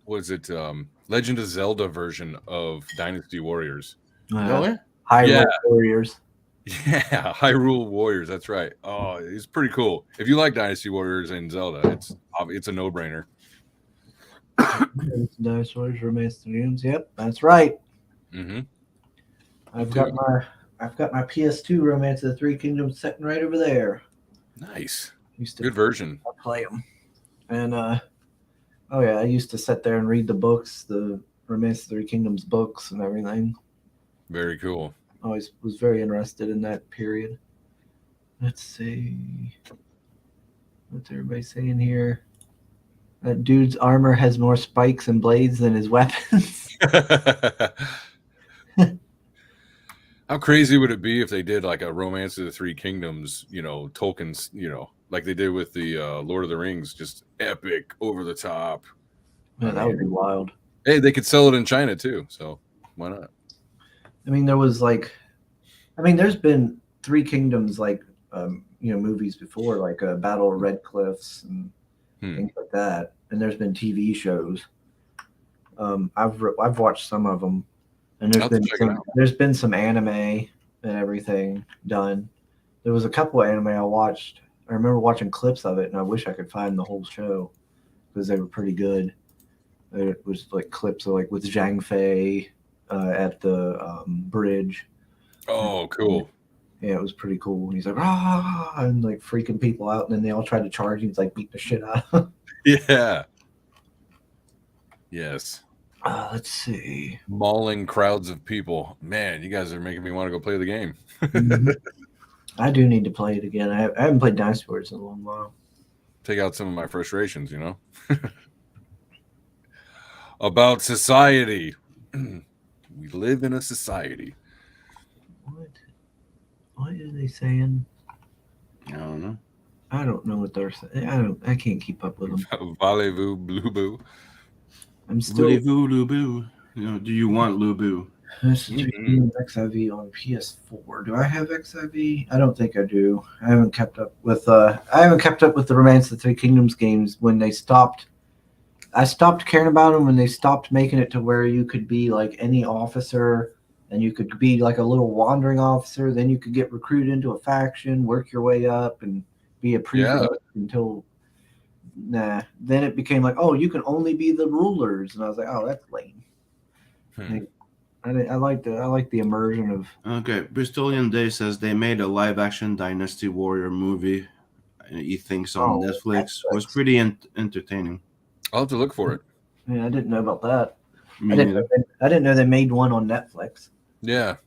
Legend of Zelda version of Dynasty Warriors. Hyrule Warriors. Yeah, Hyrule Warriors. That's right. Oh, it's pretty cool. If you like Dynasty Warriors and Zelda, it's a no-brainer. Dynasty Warriors Remastered Games. Yep, that's right. Mm-hmm. I've got my PS2 Romance of the Three Kingdoms sitting right over there. Nice. Good version. I play them, and oh yeah, I used to sit there and read the books, the Romance of the Three Kingdoms books and everything. Very cool. Always was very interested in that period. Let's see. What's everybody saying here? That dude's armor has more spikes and blades than his weapons. How crazy would it be if they did like a Romance of the Three Kingdoms, Tolkien's, like they did with the Lord of the Rings, just epic, over the top. Yeah, that would be wild. Hey, they could sell it in China too, so why not? I mean, there's been Three Kingdoms movies before, like Battle of Red Cliffs and things like that, and there's been TV shows. I've watched some of them, and there's been some anime and everything done. There was a couple of anime I watched. I remember watching clips of it, and I wish I could find the whole show because they were pretty good. It was like clips of with Zhang Fei at the bridge. Oh, cool. Yeah, it was pretty cool. And he's like, ah, and like freaking people out, and then they all tried to charge. And he's like beating the shit out of them. Yeah. Yes. Let's see. Mauling crowds of people. Man, you guys are making me want to go play the game. I do need to play it again. I haven't played Dynasty Warriors in a long while. Take out some of my frustrations, About society. We live in a society. What are they saying? I don't know. I don't know what they're saying. I can't keep up with them. Voulez-vous, Lubu? I'm still. Voulez-vous, Lubu? Do you want Lubu? XIV on PS4. Do I have XIV? I don't think I do. I haven't kept up with the Romance of the Three Kingdoms games when they stopped. I stopped caring about them when they stopped making it to where you could be like any officer, and you could be like a little wandering officer. Then you could get recruited into a faction, work your way up, and be a prefect until. Nah. Then it became like, oh, you can only be the rulers, and I was like, oh, that's lame. I like the immersion of. Okay, Bristolian Day says they made a live action Dynasty Warrior movie. He thinks on Netflix. Was pretty entertaining. I'll have to look for it. Yeah, I didn't know about that. Me I didn't know they made one on Netflix. Yeah.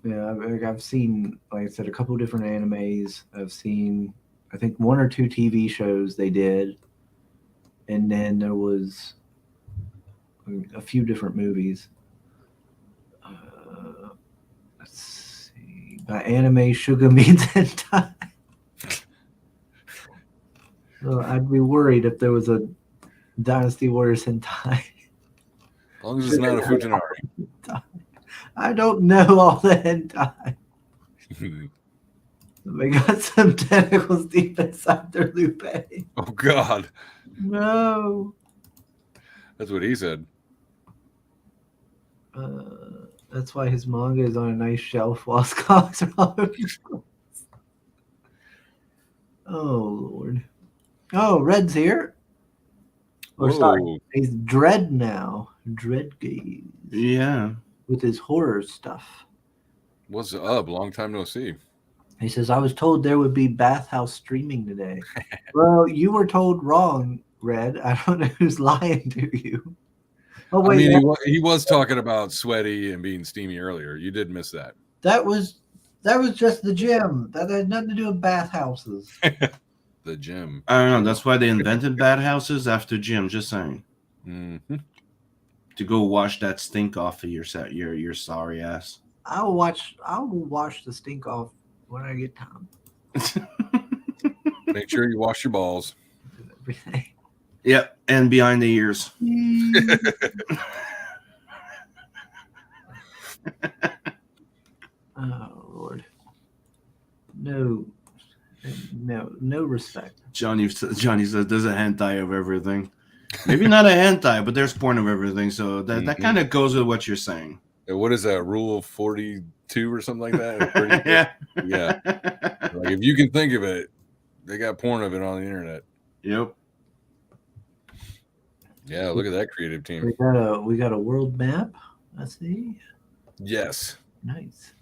Yeah, I've seen, like I said, a couple of different animes. I've seen, I think, 1 or 2 TV shows they did, and then there was a few different movies. Let's see. By anime, Sugar means hentai. So I'd be worried if there was a Dynasty Warriors hentai. As long as it's not a Futanari. I don't know all the hentai. They got some tentacles deep inside their lupe. Oh, God. No. That's what he said. That's why his manga is on a nice shelf while Scott's are all over the place. Oh Lord. Oh, Red's here. Or Whoa. sorry, he's Dread now. Dread Gaze Yeah. with his horror stuff. What's up? Long time no see. He says, I was told there would be Bathhouse streaming today. Well, you were told wrong, Red. I don't know who's lying to you. Oh, I wait. mean, he was talking about sweaty and being steamy earlier. You did miss that. That was just the gym. That had nothing to do with bathhouses. The gym. I don't know. That's why they invented bathhouses after gym. Just saying. Mm-hmm. To go wash that stink off of your sorry ass. I will wash the stink off when I get time. Make sure you wash your balls. Everything. Yep, and behind the ears. Oh Lord. No respect. Johnny says there's a hentai of everything. Maybe not a hentai, but there's porn of everything. So that kind of goes with what you're saying. What is that? Rule of 42 or something like that? Yeah. Like if you can think of it, they got porn of it on the internet. Yep. Yeah, look at that creative team. We got a world map. Let's see. Yes. Nice.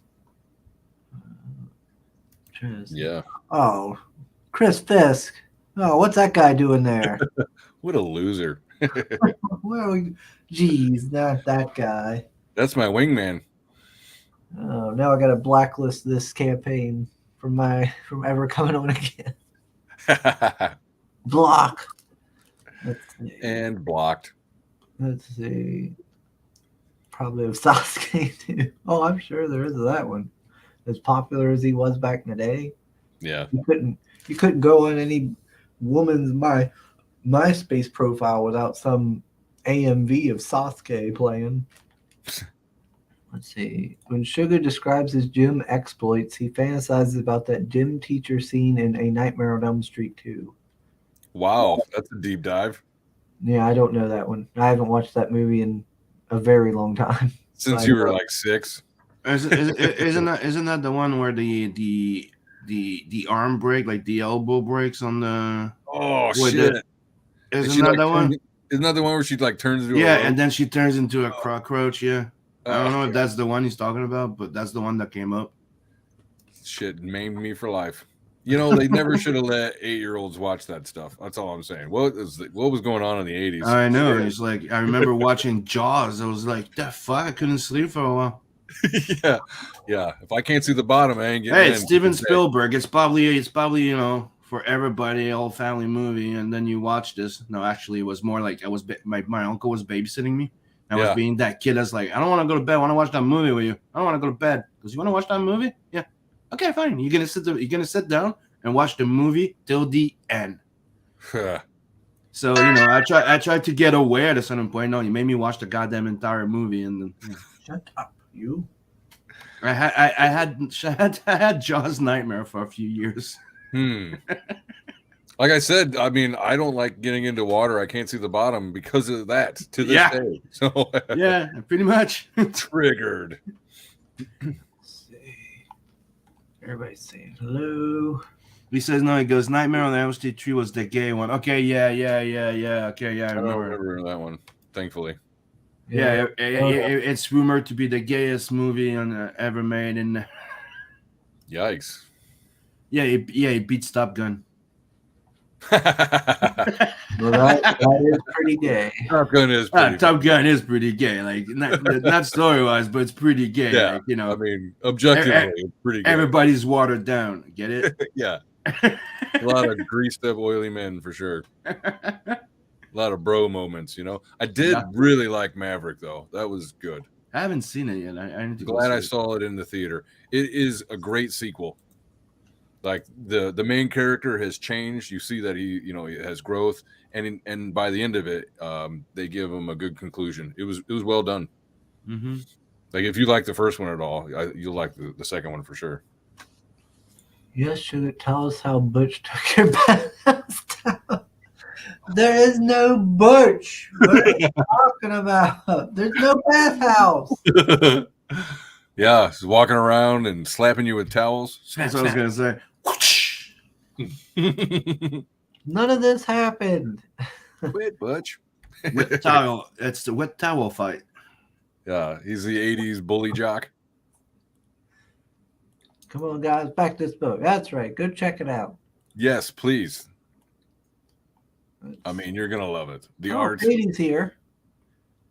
Yeah. Oh, Chris Fisk. Oh, what's that guy doing there? What a loser. Well, geez, not that guy. That's my wingman. Oh, now I got to blacklist this campaign from ever coming on again. Block. Let's see. And blocked. Let's see. Probably of Sasuke too. Oh, I'm sure there is that one. As popular as he was back in the day. Yeah. You couldn't go on any woman's MySpace profile without some AMV of Sasuke playing. Let's see. When Sugar describes his gym exploits, he fantasizes about that gym teacher scene in A Nightmare on Elm Street 2. Wow, that's a deep dive. Yeah, I don't know that one. I haven't watched that movie in a very long time. Since you were like 6. Isn't that the one where the arm break, like the elbow breaks on the? Oh shit! Isn't that the one? Isn't that the one where she like turns into and then she turns into a cockroach? Yeah, I don't know if that's the one he's talking about, but that's the one that came up. Shit maimed me for life. You know, they never should have let 8-year-olds watch that stuff. That's all I'm saying. What was going on in the 80s? I know. Shit. It's like I remember watching Jaws. I was like, "The fuck!" I couldn't sleep for a while. yeah. If I can't see the bottom, I ain't getting. Hey, it's Steven Spielberg. It's probably for everybody, old family movie. And then you watch this. No, actually, it was more like my uncle was babysitting me. I was being that kid that's like, I don't want to go to bed. I want to watch that movie with you. I don't want to go to bed because you want to watch that movie. Yeah. Okay, fine. You're gonna sit down and watch the movie till the end. So I tried to get away at a certain point. No, you made me watch the goddamn entire movie, and then shut up, you. I had Jaws nightmare for a few years. Like I said, I mean, I don't like getting into water. I can't see the bottom because of that to this day. So yeah, pretty much triggered. Everybody's saying hello. He says no. He goes, Nightmare on Elm Street 3 was the gay one. Okay, yeah. Okay, yeah, I don't remember that one, thankfully. Yeah, it's rumored to be the gayest movie ever made. And yikes. Yeah, he beats Top Gun. Well, that is pretty gay. Top Gun is pretty Top Gun is pretty gay. Like not story wise, but it's pretty gay. Yeah, like, I mean, objectively, it's pretty gay. Everybody's watered down. Get it? Yeah. A lot of greased up, oily men for sure. A lot of bro moments, I did really like Maverick though. That was good. I haven't seen it yet. I need to glad I saw it in the theater. It is a great sequel. Like the main character has changed. You see that he has growth, and by the end of it, they give him a good conclusion. It was well done. Mm-hmm. Like if you like the first one at all, you'll like the second one for sure. Yes, Sugar, tell us how Butch took your bathhouse down. There is no Butch. What are you talking about? There's no bathhouse. Yeah, he's walking around and slapping you with towels. That's what I was gonna say. None of this happened. Quit, Butch. Wet towel. It's the wet towel fight. Yeah, he's the 80s bully jock. Come on, guys, back this book. That's right. Go check it out. Yes, please. I mean, you're going to love it. The art. Katie's here.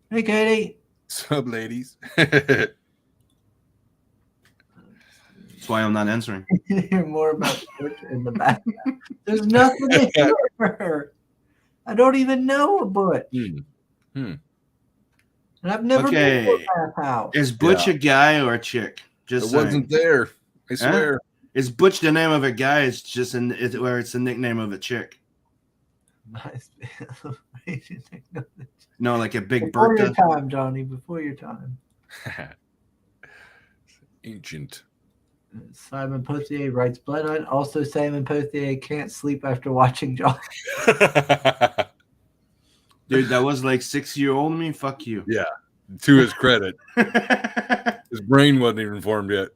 Hey, Katie. Sub ladies. That's why I'm not answering. Hear more about Butch in the background. There's nothing to hear. I don't even know a Butch. And I've never been to a bath house. Is Butch a guy or a chick? Just it wasn't there. I swear. Huh? Is Butch the name of a guy? It's just where it's the nickname of a chick. Nice. No, like a big before Bertha. your time, Johnny. Before your time. Ancient. Simon Pothier writes, Bloodline. Also, Simon Pothier can't sleep after watching John. Dude, that was like 6-year-old me. Fuck you. Yeah. To his credit. His brain wasn't even formed yet.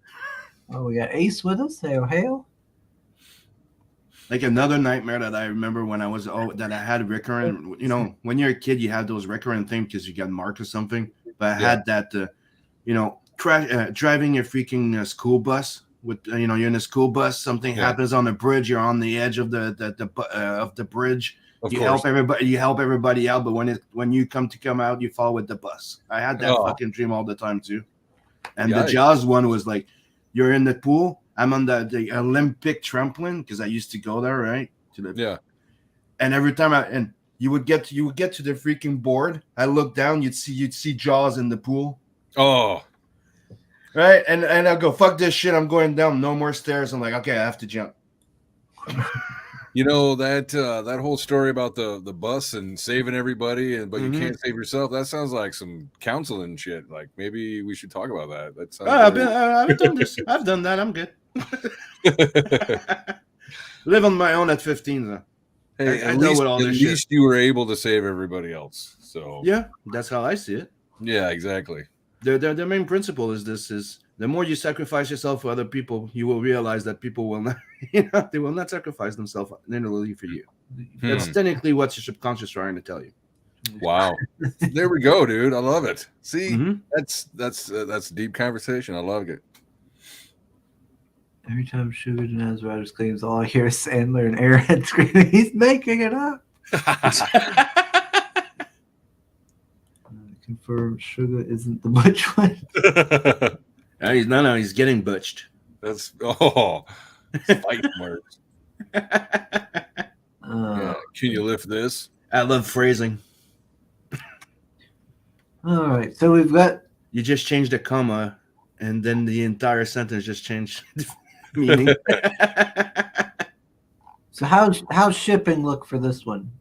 Oh, we got Ace with us. Hail, hail. Like another nightmare that I remember when I was that I had recurrent. You know, when you're a kid, you have those recurrent things because you got marked or something. But I had that, driving your freaking school bus with you're in a school bus. Something happens on the bridge. You're on the edge of the bridge. Of you course. help everybody. You help everybody out. But when you come out, you fall with the bus. I had that fucking dream all the time too. And the Jaws one was like, you're in the pool. I'm on the Olympic trampoline because I used to go there, right? And every time you would get to the freaking board. I look down, you'd see Jaws in the pool. Oh, right. And I'll go, fuck this shit. I'm going down. No more stairs. I'm like, okay, I have to jump. You know that whole story about the bus and saving everybody, but you can't save yourself. That sounds like some counseling shit. Like maybe we should talk about that. That sounds. I've done this. I've done that. I'm good. Live on my own at 15. Though. Hey, at least you were able to save everybody else. So yeah, that's how I see it. Yeah, exactly. The main principle is the more you sacrifice yourself for other people, you will realize that people will not, they will not sacrifice themselves literally for you. That's technically what your subconscious is trying to tell you. Wow, there we go, dude. I love it. See, that's deep conversation. I love it. Every time Sugar Nazareth screams, all I hear is Sandler and Airhead screaming, he's making it up. Confirm Sugar isn't the Butch one. He's getting butched. That's fighting words. Can you lift this? I love phrasing. All right, so we've got. You just changed a comma, and then the entire sentence just changed meaning. So how's shipping look for this one?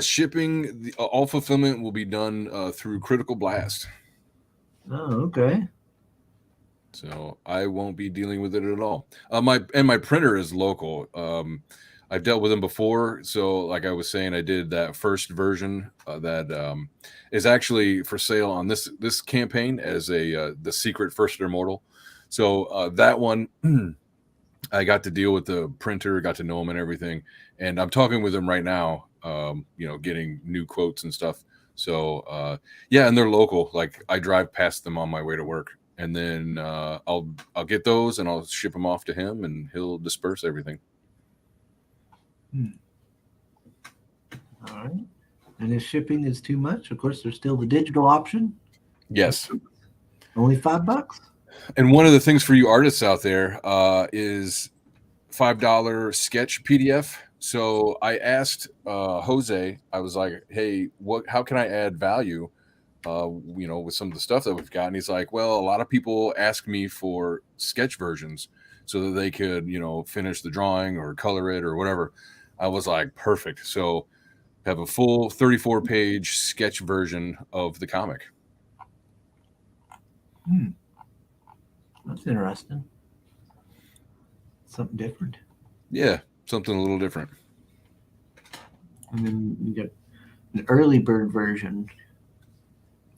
Shipping, all fulfillment will be done through Critical Blast. Oh, okay. So I won't be dealing with it at all. My printer is local. I've dealt with them before. So like I was saying, I did that first version that is actually for sale on this campaign as the secret first Immortal. So that one, I got to deal with the printer, got to know them and everything. And I'm talking with them right now, getting new quotes and stuff. So and they're local. Like I drive past them on my way to work. And then I'll get those and I'll ship them off to him and he'll disperse everything. All right. And if shipping is too much, of course, there's still the digital option. Yes. Only $5. And one of the things for you artists out there is $5 sketch PDF. So I asked Jose, I was like, hey, how can I add value? With some of the stuff that we've got. And he's like, well, a lot of people ask me for sketch versions so that they could, finish the drawing or color it or whatever. I was like, perfect. So have a full 34-page sketch version of the comic. That's interesting. Something different. Yeah, something a little different. And then you get an early bird version.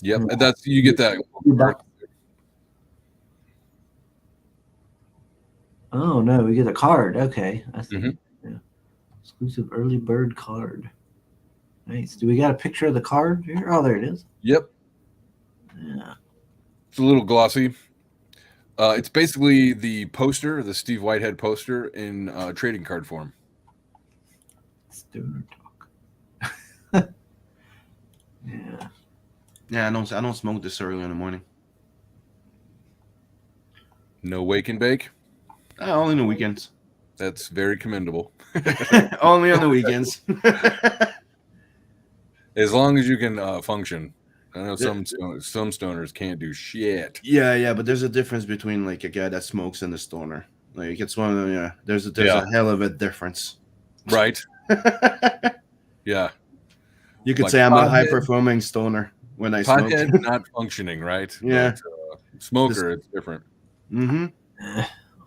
Yep, and you get that. Oh no, we get a card. Okay, I see. Mhm. Yeah. Exclusive early bird card. Nice. Do we got a picture of the card here? Oh, there it is. Yep. Yeah. It's a little glossy. It's basically the poster, the Steve Whitehead poster in trading card form. Stoner talk. Yeah. Yeah, I don't smoke this early in the morning. No wake and bake. Only on the weekends. That's very commendable. Only on the weekends. As long as you can function. I know some stoners can't do shit. Yeah, but there's a difference between like a guy that smokes and a stoner. Like it's one of them, there's a hell of a difference. Right. Yeah. You could Like say I'm a pothead- high performing stoner when I smoke. Pothead not functioning, right? Yeah. But, smoker, it's different. Mm-hmm.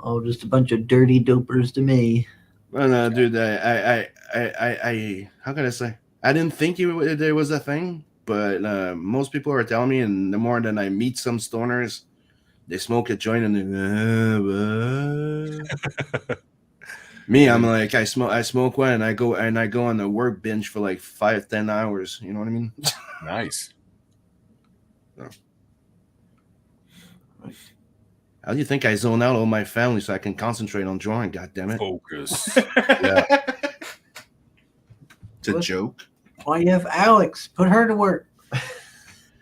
Oh, just a bunch of dirty dopers to me. Well, no, dude, I how can I say? I didn't think there was a thing, but most people are telling me, and the more that I meet some stoners, they smoke a joint and they. Me, I'm like I smoke one, and I go on a work binge for like 5-10 hours. You know what I mean? Nice. How do you think I zone out all my family so I can concentrate on drawing? God damn it! Focus. Yeah. It's a joke. Why you have Alex? Put her to work.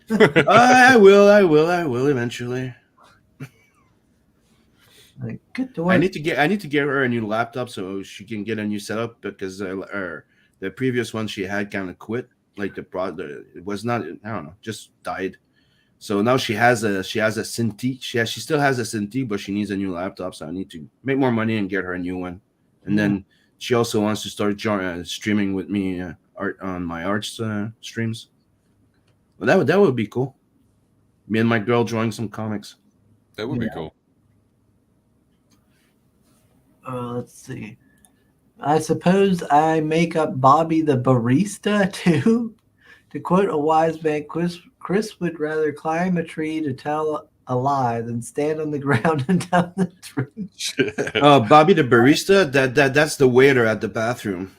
I will eventually. Like, get to work. I need to get her a new laptop so she can get a new setup because the previous one she had kind of quit. Like it was not, I don't know, just died. So now she has a Cintiq. She still has a Cintiq, but she needs a new laptop. So I need to make more money and get her a new one. And then she also wants to start streaming with me art on my art streams. Well, that would be cool. Me and my girl drawing some comics. That would be cool. Let's see. I suppose I make up Bobby the barista too. To quote a wise man, Chris would rather climb a tree to tell a lie than stand on the ground and tell the truth. Bobby the barista, that's the waiter at the bathroom.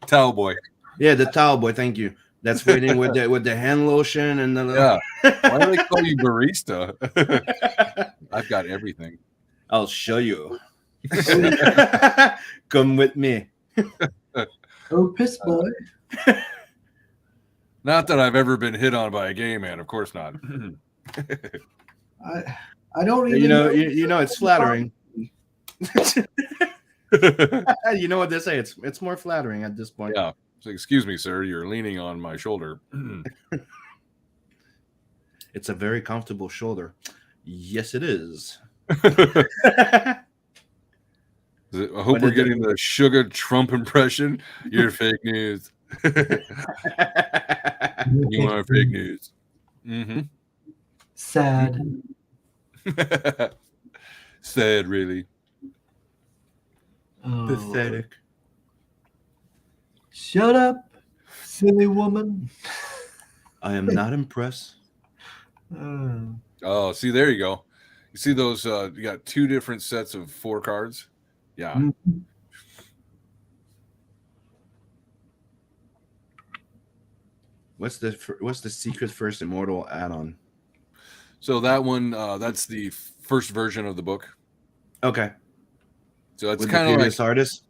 Towel boy. Yeah, the towel boy. Thank you. That's waiting with the hand lotion and the. Yeah. Why do they call you barista? I've got everything. I'll show you. Come with me. Oh, piss boy. Not that I've ever been hit on by a gay man. Of course not. I don't even you know it's flattering. You know what they say? It's more flattering at this point. Yeah. So, excuse me, sir. You're leaning on my shoulder. It's a very comfortable shoulder. Yes, it is. I hope we're getting the Sugar Trump impression. You're fake news. You are fake news. Mm-hmm. Sad. Sad, really. Oh. Pathetic. Shut up, silly woman. I am not impressed. Oh, see, there you go. You see those? You got two different sets of 4 cards. Yeah. Mm-hmm. What's the secret first Immortal add-on? So that one, that's the first version of the book. Okay. So it's With kind the of previous like artist.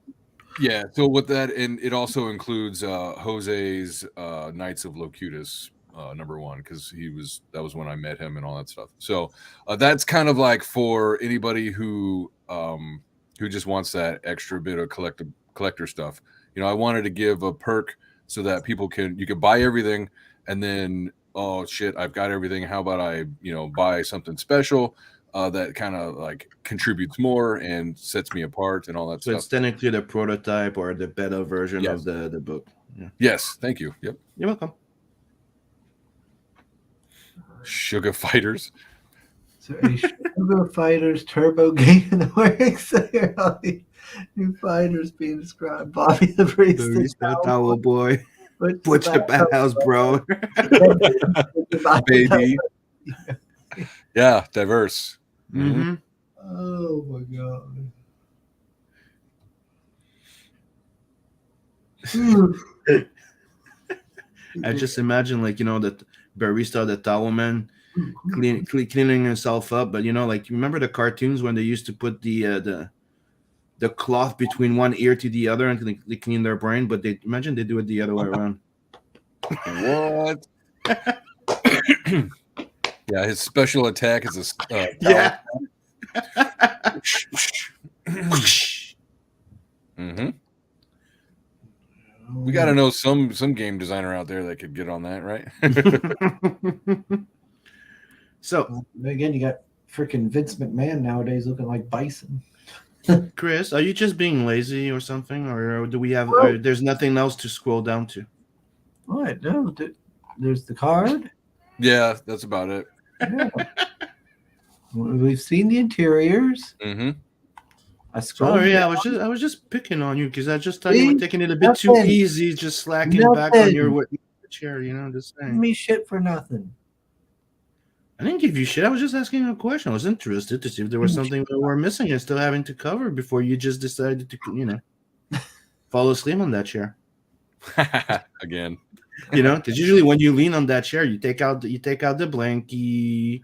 Yeah. So with that, and it also includes Jose's Knights of Locutus #1 because that was when I met him and all that stuff. So that's kind of like for anybody who just wants that extra bit of collector stuff. I wanted to give a perk so that you can buy everything and then, oh shit, I've got everything. How about I buy something special that kind of like contributes more and sets me apart and all that stuff. So it's technically the prototype or the beta version of the book. Yeah. Yes, thank you. Yep. You're welcome. Sugar Fighters. So a Sugar Fighters turbo game in the works. There are all these new fighters being described. Bobby the Barista Towel boy. Put your bathhouse, bro. Baby. Yeah, diverse. Mm-hmm. Oh my god. I just imagine, like, the barista, the towel man, cleaning himself up. But like, you remember the cartoons when they used to put the cloth between one ear to the other and they clean their brain, but they imagine they do it the other way around. What? Yeah, his special attack is a Yeah. Mm-hmm. We got to know some game designer out there that could get on that, right? So again, you got freaking Vince McMahon nowadays looking like Bison. Chris, are you just being lazy or something, or do we have? Or there's nothing else to scroll down to? What? No, there's the card. Yeah, that's about it. Yeah. We've seen the interiors. Mm-hmm. I scrolled. Sorry, I was just picking on you because I just thought you were taking it a bit too easy, just slacking back on your chair. Just saying. Give me shit for nothing. I didn't give you shit. I was just asking a question. I was interested to see if there was something that we're missing and still having to cover before you just decided to, fall asleep on that chair. Again. Because usually when you lean on that chair, you take out the blankie.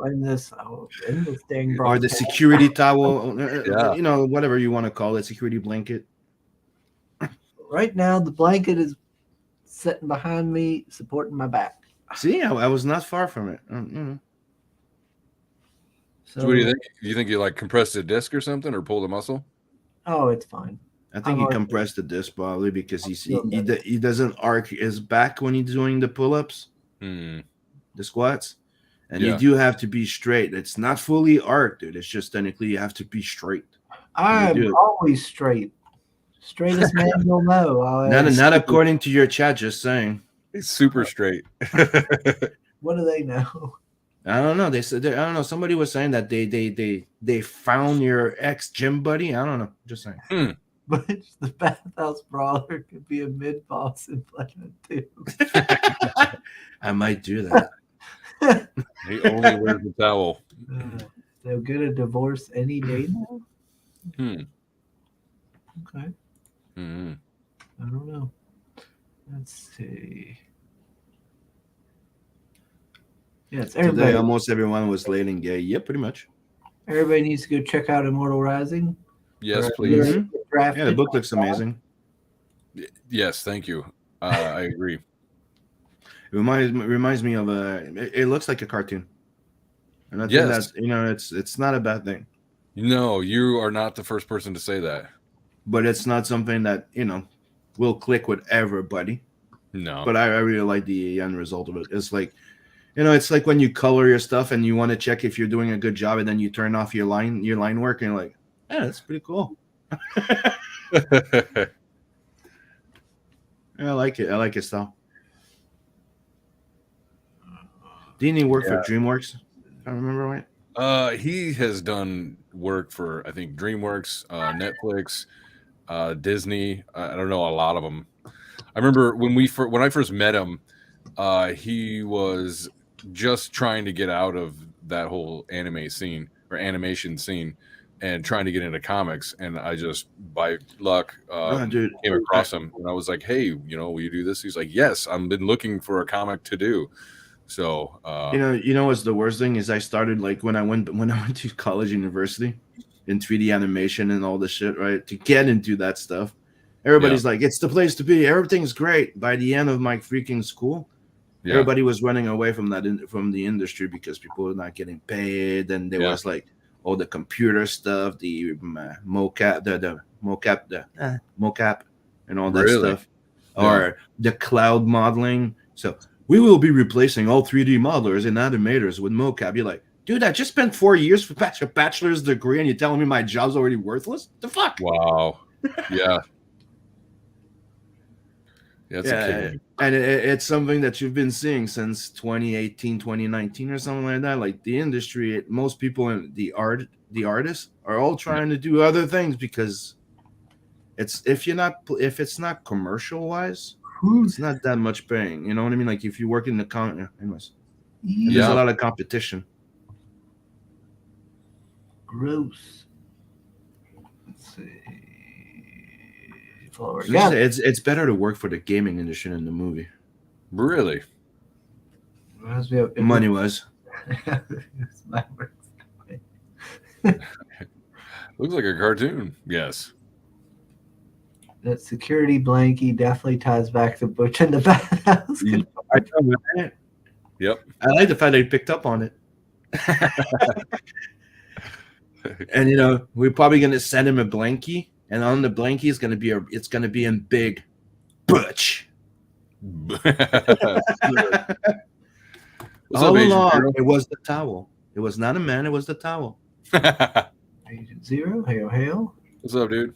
in this thing, or the security towel, whatever you want to call it, security blanket. Right now, the blanket is sitting behind me, supporting my back. See, I was not far from it. So what do you think? Do you think you like compressed the disc or something, or pulled a muscle? Oh, it's fine. I think he compressed the disc probably because he doesn't arc his back when he's doing the pull-ups, the squats, and you do have to be straight. It's not fully arced, dude. It's just technically you have to be straight. I'm always straight. Straightest man you'll know. Not according to your chat. Just saying. He's super straight. What do they know? I don't know. They said I don't know. Somebody was saying that they found your ex gym buddy. I don't know. Just saying. But the bathhouse brawler could be a mid boss in Platinum 2. I might do that. He only wears the towel. They'll get a divorce any day now. Okay. I don't know. Let's see. Yes, everybody. Today, almost everyone was late and gay. Yeah, pretty much. Everybody needs to go check out Immortal Rising. Yes, please. Yeah, the book looks amazing. Yes, thank you. I agree. It reminds me of it looks like a cartoon, and I think that's it's not a bad thing. No, you are not the first person to say that. But it's not something that will click with everybody. No. But I really like the end result of it. It's like, it's like when you color your stuff and you want to check if you're doing a good job, and then you turn off your line work, and you're like, yeah, that's pretty cool. I like it. I like his style. Didn't he work for DreamWorks? If I remember right. He has done work for, I think, DreamWorks, Netflix, Disney. I don't know a lot of them. I remember when I first met him, he was just trying to get out of that whole anime scene or animation scene and trying to get into comics. And I just, by luck, came across him, and I was like, hey, will you do this? He's like, yes, I've been looking for a comic to do. So what's the worst thing is I started like when I went to college, university, in 3D animation and all this shit, right? To get into that stuff, everybody's like, it's the place to be. Everything's great. By the end of my freaking school, everybody was running away from from the industry because people were not getting paid, and there was like all the computer stuff, the mocap, the mocap, and all that stuff, or the cloud modeling. So we will be replacing all 3D modelers and animators with mocap. You're like, dude, I just spent 4 years for a bachelor's degree, and you're telling me my job's already worthless? The fuck? Wow. Yeah. And it's something that you've been seeing since 2018, 2019 or something like that. Like the industry, most people in the artists are all trying to do other things because if it's not commercial wise, it's not that much paying. You know what I mean? Like if you work in the anyways, there's a lot of competition. Gross. Let's see. Follower. Let's just Yeah. say it's better to work for the gaming industry than the movie. Really? Reminds me of Money was. It's my words. Looks like a cartoon. Yes. That security blankie definitely ties back to Butch in the Bathhouse. I know, right? Yep. I like the fact that he picked up on it. And you know, we're probably gonna send him a blankie, and on the blankie is gonna be it's gonna be in big Butch. What's All up, Agent along, Zero? it was the towel. It was not a man, it was the towel. Agent Zero, hail, hail. What's up, dude?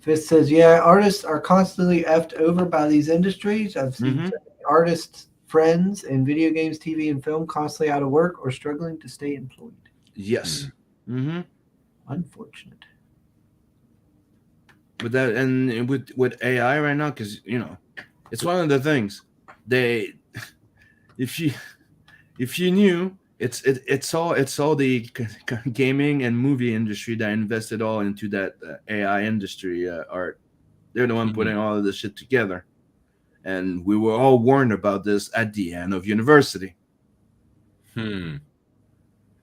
Fist says, yeah, artists are constantly effed over by these industries. I've seen Mhm. artists, friends in video games, TV, and film constantly out of work or struggling to stay employed. Yes. Mm-hmm. Unfortunate. With that, and with AI right now, because you know, it's one of the things they, if you knew, it's all the gaming and movie industry that invested all into that AI industry. Art, they're the one putting all of this shit together, and we were all warned about this at the end of university,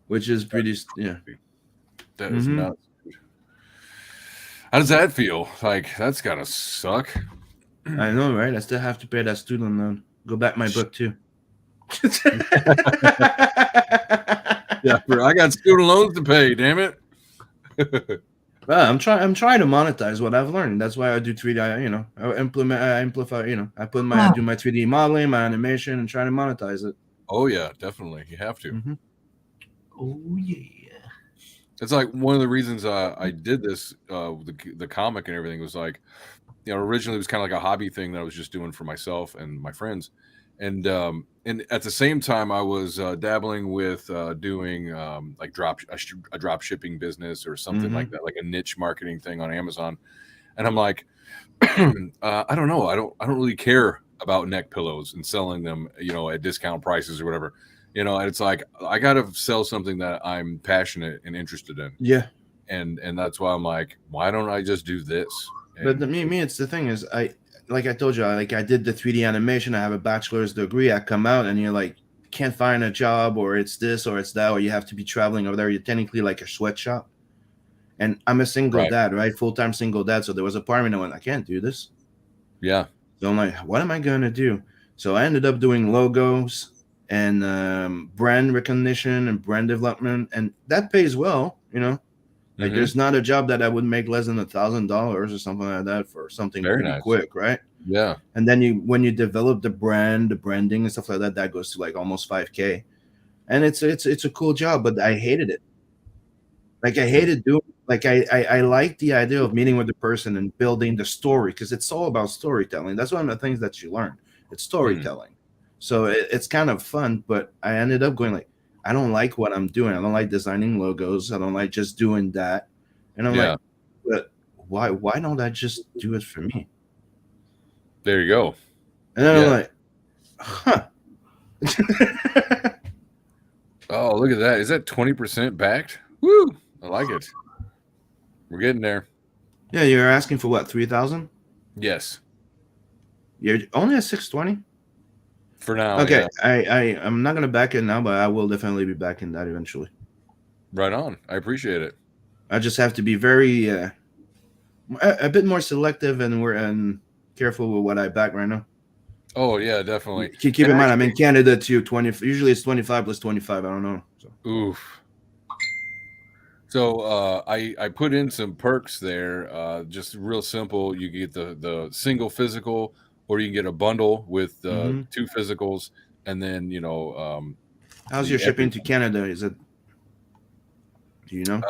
which is pretty That is nuts. How does that feel? Like, that's gotta suck. I know, right? I still have to pay that student loan. Go back my book too. Yeah, I got student loans to pay. Damn it. Well, I'm trying to monetize what I've learned. That's why I do 3D. You know, I amplify. You know, I do my 3D modeling, my animation, and try to monetize it. Oh yeah, definitely. You have to. Mm-hmm. Oh yeah. It's like one of the reasons I did this, the comic and everything was like, you know, originally it was kind of like a hobby thing that I was just doing for myself and my friends, and at the same time I was dabbling with doing like a drop shipping business or something like that, like a niche marketing thing on Amazon, and I'm like, I don't know, I don't really care about neck pillows and selling them, you know, at discount prices or whatever. You know, and it's like I gotta sell something that I'm passionate and interested in. Yeah, and that's why I'm like, why don't I just do this? But me, it's the thing is, I told you, I did the 3D animation. I have a bachelor's degree. I come out and you're like, can't find a job, or it's this, or it's that, or you have to be traveling over there. You're technically like a sweatshop. And I'm a single dad, right? Full-time single dad. So there was a part of me that went, I can't do this. Yeah. So I'm like, what am I gonna do? So I ended up doing logos and brand recognition and brand development, and that pays well, you know. Like there's not a job that I would make less than $1,000 or something like that for something pretty quick, right? Yeah. And then when you develop the brand, the branding and stuff like that, that goes to like almost $5,000. And it's a cool job, but I hated it. Like I hated doing. Like I like the idea of meeting with the person and building the story, because it's all about storytelling. That's one of the things that you learn. It's storytelling. So it's kind of fun, but I ended up going like, I don't like what I'm doing. I don't like designing logos. I don't like just doing that. And I'm like, but why don't I just do it for me? There you go. And then I'm like, huh. Oh, look at that. Is that 20% backed? Woo! I like it. We're getting there. Yeah, you're asking for what, 3,000? Yes. You're only at 620? For now. Okay, yeah. I'm not gonna back it now, but I will definitely be backing that eventually. Right on. I appreciate it. I just have to be very a bit more selective and careful with what I back right now. Oh yeah, definitely. Keep in mind, I'm in Canada too. 20. Usually it's 25 plus 25. I don't know. So. Oof. So I put in some perks there. Just real simple. You get the single physical, or you can get a bundle with 2 physicals, and then how's your shipping to Canada? Is it? Do you know?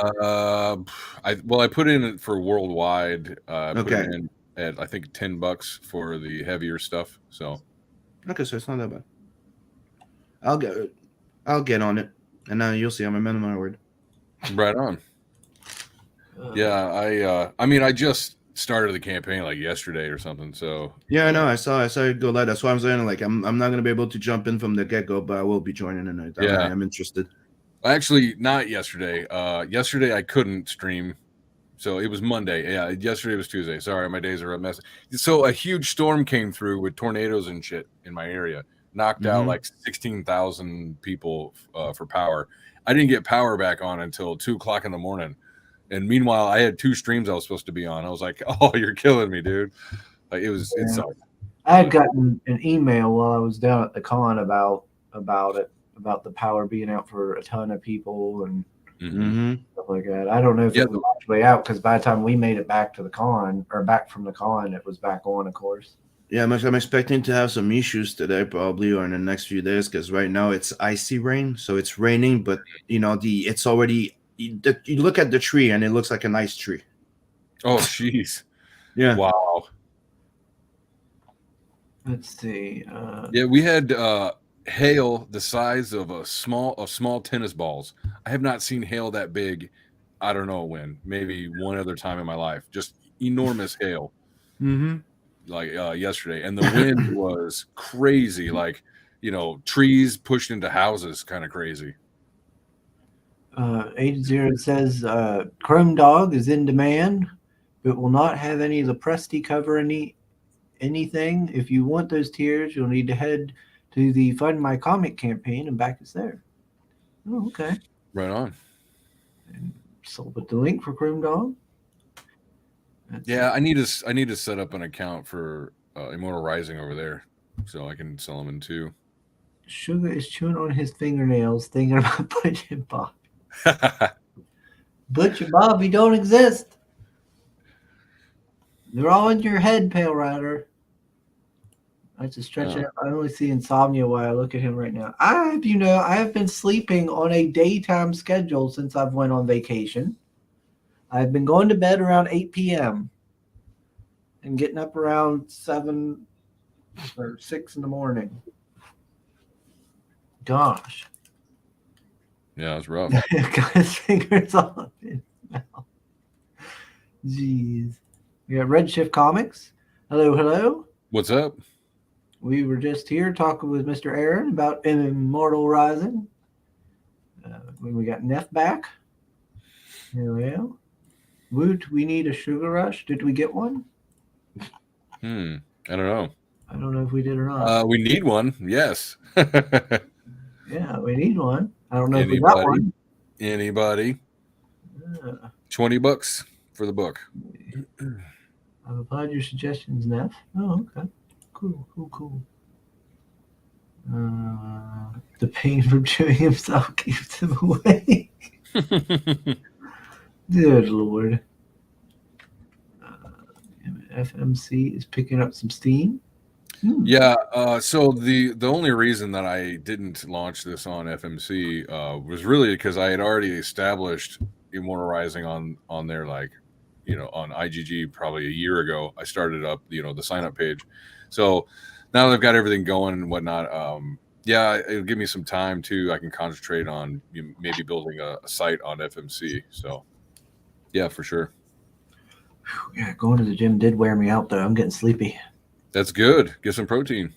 I put in it for worldwide. Put Okay. it in at I think $10 for the heavier stuff. So okay, so it's not that bad. I'll get on it, and now you'll see. I'm a man of my word. Right on. Yeah, I mean, I just started the campaign like yesterday or something. So yeah, I know. I saw it go live. That's why I'm saying like I'm not gonna be able to jump in from the get go, but I will be joining in. I am interested. Actually, not yesterday. Yesterday I couldn't stream. So it was Monday. Yeah, yesterday was Tuesday. Sorry, my days are a mess. So a huge storm came through with tornadoes and shit in my area. Knocked out like 16,000 people for power. I didn't get power back on until 2:00 in the morning. And meanwhile, I had 2 streams I was supposed to be on. I was like, "Oh, you're killing me, dude!" Like it sucked. I had gotten an email while I was down at the con about the power being out for a ton of people and stuff like that. I don't know if it was actually out because by the time we made it back to the con or back from the con, it was back on, of course. Yeah, I'm expecting to have some issues today, probably, or in the next few days, because right now it's icy rain, so it's raining, but it's already. You look at the tree and it looks like a nice tree. Oh, jeez. Yeah. Wow. Let's see. Yeah, we had hail the size of a small tennis balls. I have not seen hail that big. I don't know when. Maybe one other time in my life. Just enormous hail. Like yesterday, and the wind was crazy. Like trees pushed into houses, kind of crazy. 80 says Chrome Dog is in demand, but will not have any of the Presti cover anything. If you want those tiers, you'll need to head to the Fund My Comic campaign and back us there. Oh, okay. Right on. And so put the link for Chrome Dog. Yeah, I need to set up an account for Immortal Rising over there, so I can sell them in too. Sugar is chewing on his fingernails, thinking about Butch and Bob. Butch and Bobby don't exist. They're all in your head, Pale Rider. I just stretch it. I only see insomnia while I look at him right now. I have been sleeping on a daytime schedule since I've went on vacation. I've been going to bed around 8 p.m. and getting up around 7 or 6 in the morning. Gosh. Yeah, it's rough. Got his fingers on his mouth. Jeez. We got Redshift Comics. Hello. What's up? We were just here talking with Mr. Aaron about Immortal Rising. When we got Neff back. Well, Woot, we need a sugar rush. Did we get one? I don't know. I don't know if we did or not. We need one. Yes. Yeah, we need one. I don't know if we got one. Anybody? $20 for the book. I've applied your suggestions, Neff. Oh, okay. Cool. The pain from chewing himself keeps him awake. Good Lord. FMC is picking up some steam. Yeah. So the only reason that I didn't launch this on FMC was really because I had already established Immortal Rising on there, like on IGG probably a year ago. I started up the sign up page. So now that I've got everything going and whatnot, yeah, it'll give me some time too. I can concentrate on maybe building a site on FMC. So yeah, for sure. Yeah, going to the gym did wear me out though. I'm getting sleepy. That's good. Get some protein.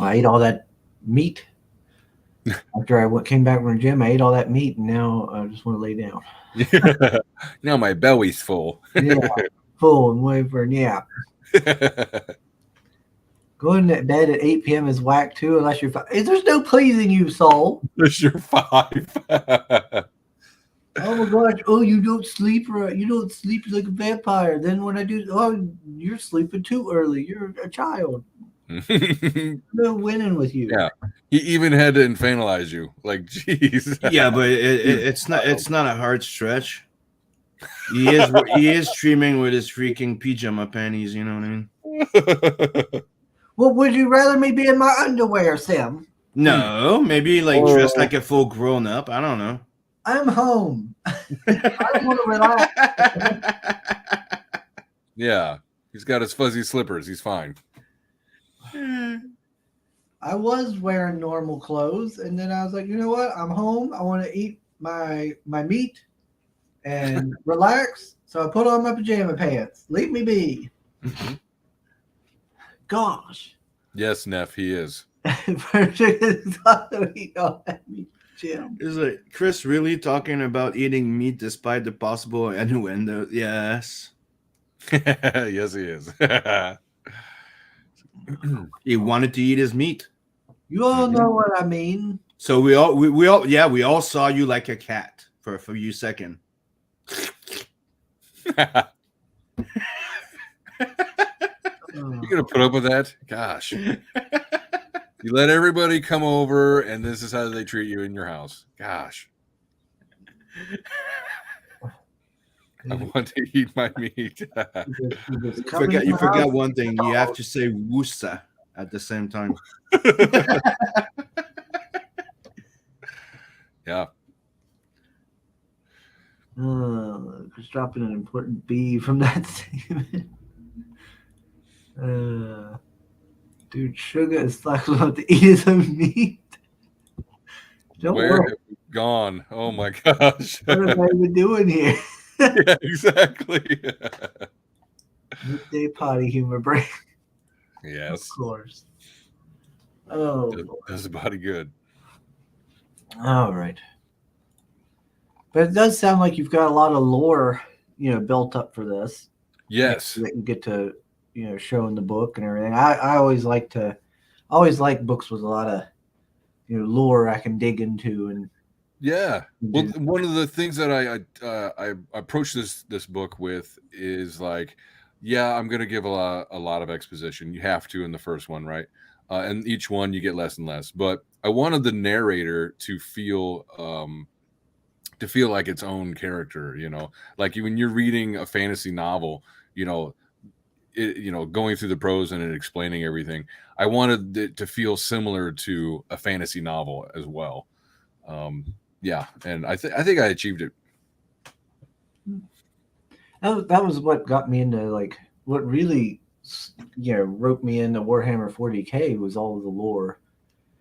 I ate all that meat. After I came back from the gym, I ate all that meat, and now I just want to lay down. Now my belly's full. Yeah, full and waiting for a nap. Going to bed at 8 p.m. is whack too, unless you're 5. There's no pleasing you, soul. Unless you're 5. Oh my gosh! Oh, you don't sleep right. You don't sleep like a vampire. Then when I do, you're sleeping too early. You're a child. No winning with you. Yeah, he even had to infantilize you. Like, jeez. Yeah, but it's not a hard stretch. He is streaming with his freaking pajama panties. You know what I mean? Well, would you rather me be in my underwear, Sim? No, maybe dressed like a full grown up. I don't know. I'm home. I want to relax. Yeah, he's got his fuzzy slippers. He's fine. I was wearing normal clothes, and then I was like, you know what? I'm home. I want to eat my meat and relax. So I put on my pajama pants. Leave me be. Gosh. Yes, Neff, he is. Jim. Is like Chris really talking about eating meat despite the possible innuendo? Yes. Yes, he is. He wanted to eat his meat. You all know what I mean. So we all saw you like a cat for a few seconds. You gonna put up with that? Gosh. You let everybody come over, and this is how they treat you in your house. Gosh. I want to eat my meat. You forgot one thing. You have to say "wusa" at the same time. Yeah. Just dropping an important B from that statement. Dude, Sugar is talking about to eat his own meat. Where have we gone? Oh my gosh. What have I been doing here? Yeah, exactly. Midday potty humor break. Yes. Of course. Oh, does the body good. All right. But it does sound like you've got a lot of lore, built up for this. Yes. That you get to, show in the book and everything. I always like books with a lot of, lore I can dig into and. Yeah. Well, one of the things that I approach this book with is like, yeah, I'm going to give a lot of exposition. You have to in the first one, right? And each one you get less and less. But I wanted the narrator to feel like its own character. Like when you're reading a fantasy novel, going through the prose and explaining everything. I wanted it to feel similar to a fantasy novel as well. Yeah, and I think I achieved it. That was what got me into what really roped me into Warhammer 40K was all of the lore.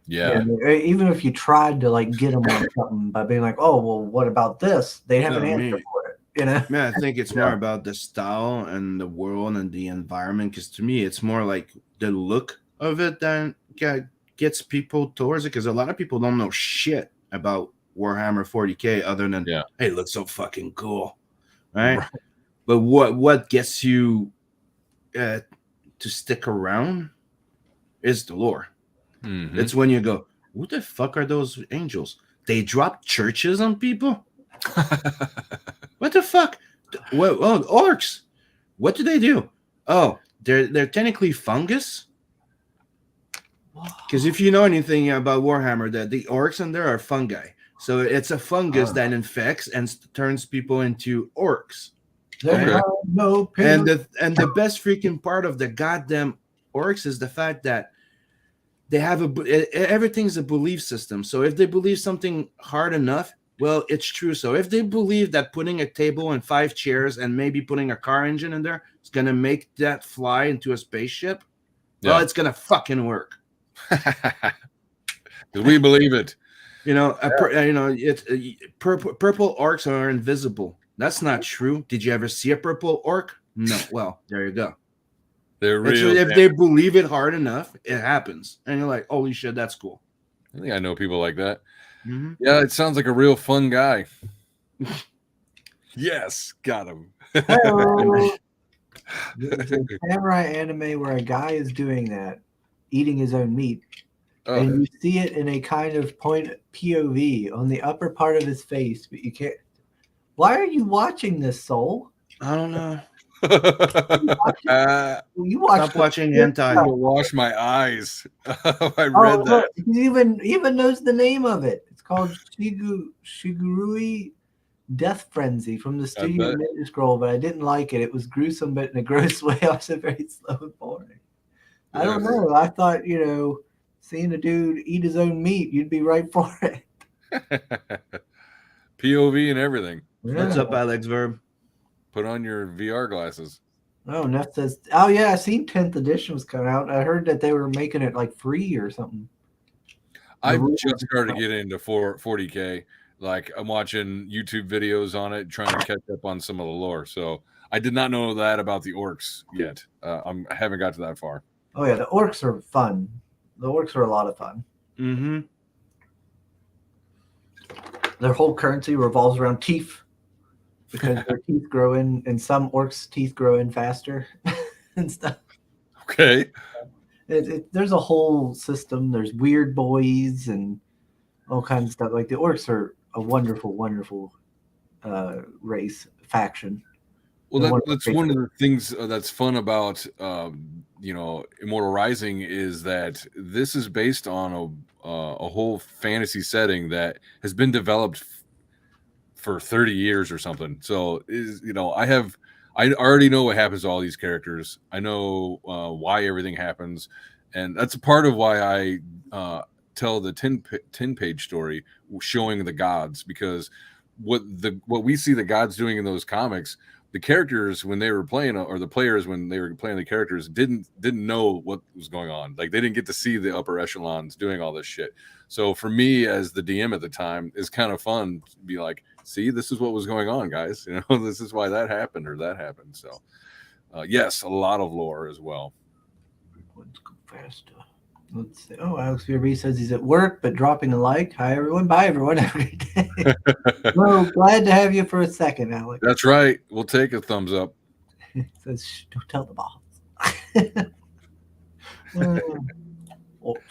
Yeah. Even if you tried to get them on something by being like, oh well, what about this? They have an answer for it. I think it's more about the style and the world and the environment. Because to me, it's more like the look of it that gets people towards it. Because a lot of people don't know shit about Warhammer 40K other than hey, it looks so fucking cool, right? But what gets you to stick around is the lore. Mm-hmm. It's when you go, what the fuck are those angels? They drop churches on people? What the fuck? Orcs. What do they do? Oh, they're technically fungus. Because if you know anything about Warhammer, that the orcs in there are fungi. So it's a fungus that infects and turns people into orcs. Okay. No and the best freaking part of the goddamn orcs is the fact that they have everything's a belief system. So if they believe something hard enough, well, it's true. So if they believe that putting a table and 5 chairs and maybe putting a car engine in there is gonna make that fly into a spaceship, well, it's gonna fucking work. Because we believe it. It's purple orcs are invisible. That's not true. Did you ever see a purple orc? No. Well, there you go. They're real. If they believe it hard enough, it happens. And you're like, holy shit, that's cool. I think I know people like that. Mm-hmm. Yeah, it sounds like a real fun guy. Yes, got him. There's a samurai anime where a guy is doing that, eating his own meat. And you see it in a kind of point POV on the upper part of his face, but you can't. Why are you watching this, Soul? I don't know. You watch Stop watching hentai. Wash my eyes. I read that. Look, he even knows the name of it. It's called Shigurui Death Frenzy from the Studio Ninja Scroll, but I didn't like it. It was gruesome, but in a gross way. Also very slow and boring. I don't know. I thought, seeing a dude eat his own meat, you'd be right for it. POV and everything. Yeah. What's up, Alex Verb? Put on your VR glasses. Oh, Neff says, oh yeah, I seen 10th edition was coming out. I heard that they were making it free or something. I've just started getting into 40K. Like I'm watching YouTube videos on it, trying to catch up on some of the lore. So I did not know that about the orcs yet. I haven't got to that far. Oh yeah, the orcs are fun. The orcs are a lot of fun. Mm-hmm. their whole currency revolves around teeth because their teeth grow in, and some orcs' teeth grow in faster and stuff. Okay. There's a whole system. There's weird boys and all kinds of stuff. Like the orcs are a wonderful, wonderful race faction. Well, that's one of the things that's fun about Immortal Rising is that this is based on a whole fantasy setting that has been developed for 30 years or something. So I already know what happens to all these characters. I know why everything happens, and that's a part of why I tell the 10 page story showing the gods, because what we see the gods doing in those comics, the characters when they were playing, or the players when they were playing the characters, didn't know what was going on. Like they didn't get to see the upper echelons doing all this shit. So for me as the DM at the time, it's kind of fun to be like, see, this is what was going on, guys. This is why that happened or that happened. So yes, a lot of lore as well. Let's go faster. Let's see. Oh, Alex VRB says he's at work, but dropping a like. Hi, everyone. Bye, everyone. Have a great day. Well, glad to have you for a second, Alex. That's right. We'll take a thumbs up. Says, don't tell the boss. Orcs.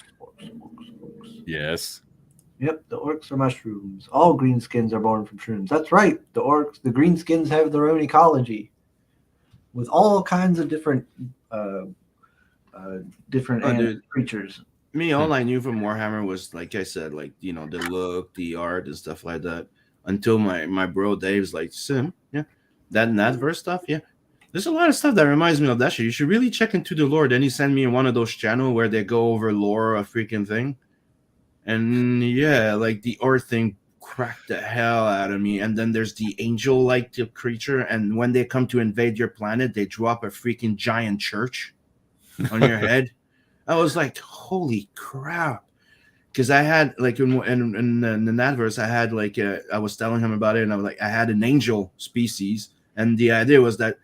Yes. Yep, the orcs are mushrooms. All greenskins are born from shrooms. That's right. The greenskins have their own ecology with all kinds of different creatures. Me, all I knew from Warhammer was, like I said, like, the look, the art, and stuff like that. Until my bro Dave's like, Sim, yeah, that verse stuff, yeah. There's a lot of stuff that reminds me of that shit. You should really check into the lore. Then he sent me one of those channels where they go over lore, a freaking thing. And yeah, like the Earth thing cracked the hell out of me. And then there's the angel-like creature. And when they come to invade your planet, they drop a freaking giant church on your head. I was like, holy crap. Because I had, like, in that verse, I had, like, I was telling him about it. And I was like, I had an angel species. And the idea was that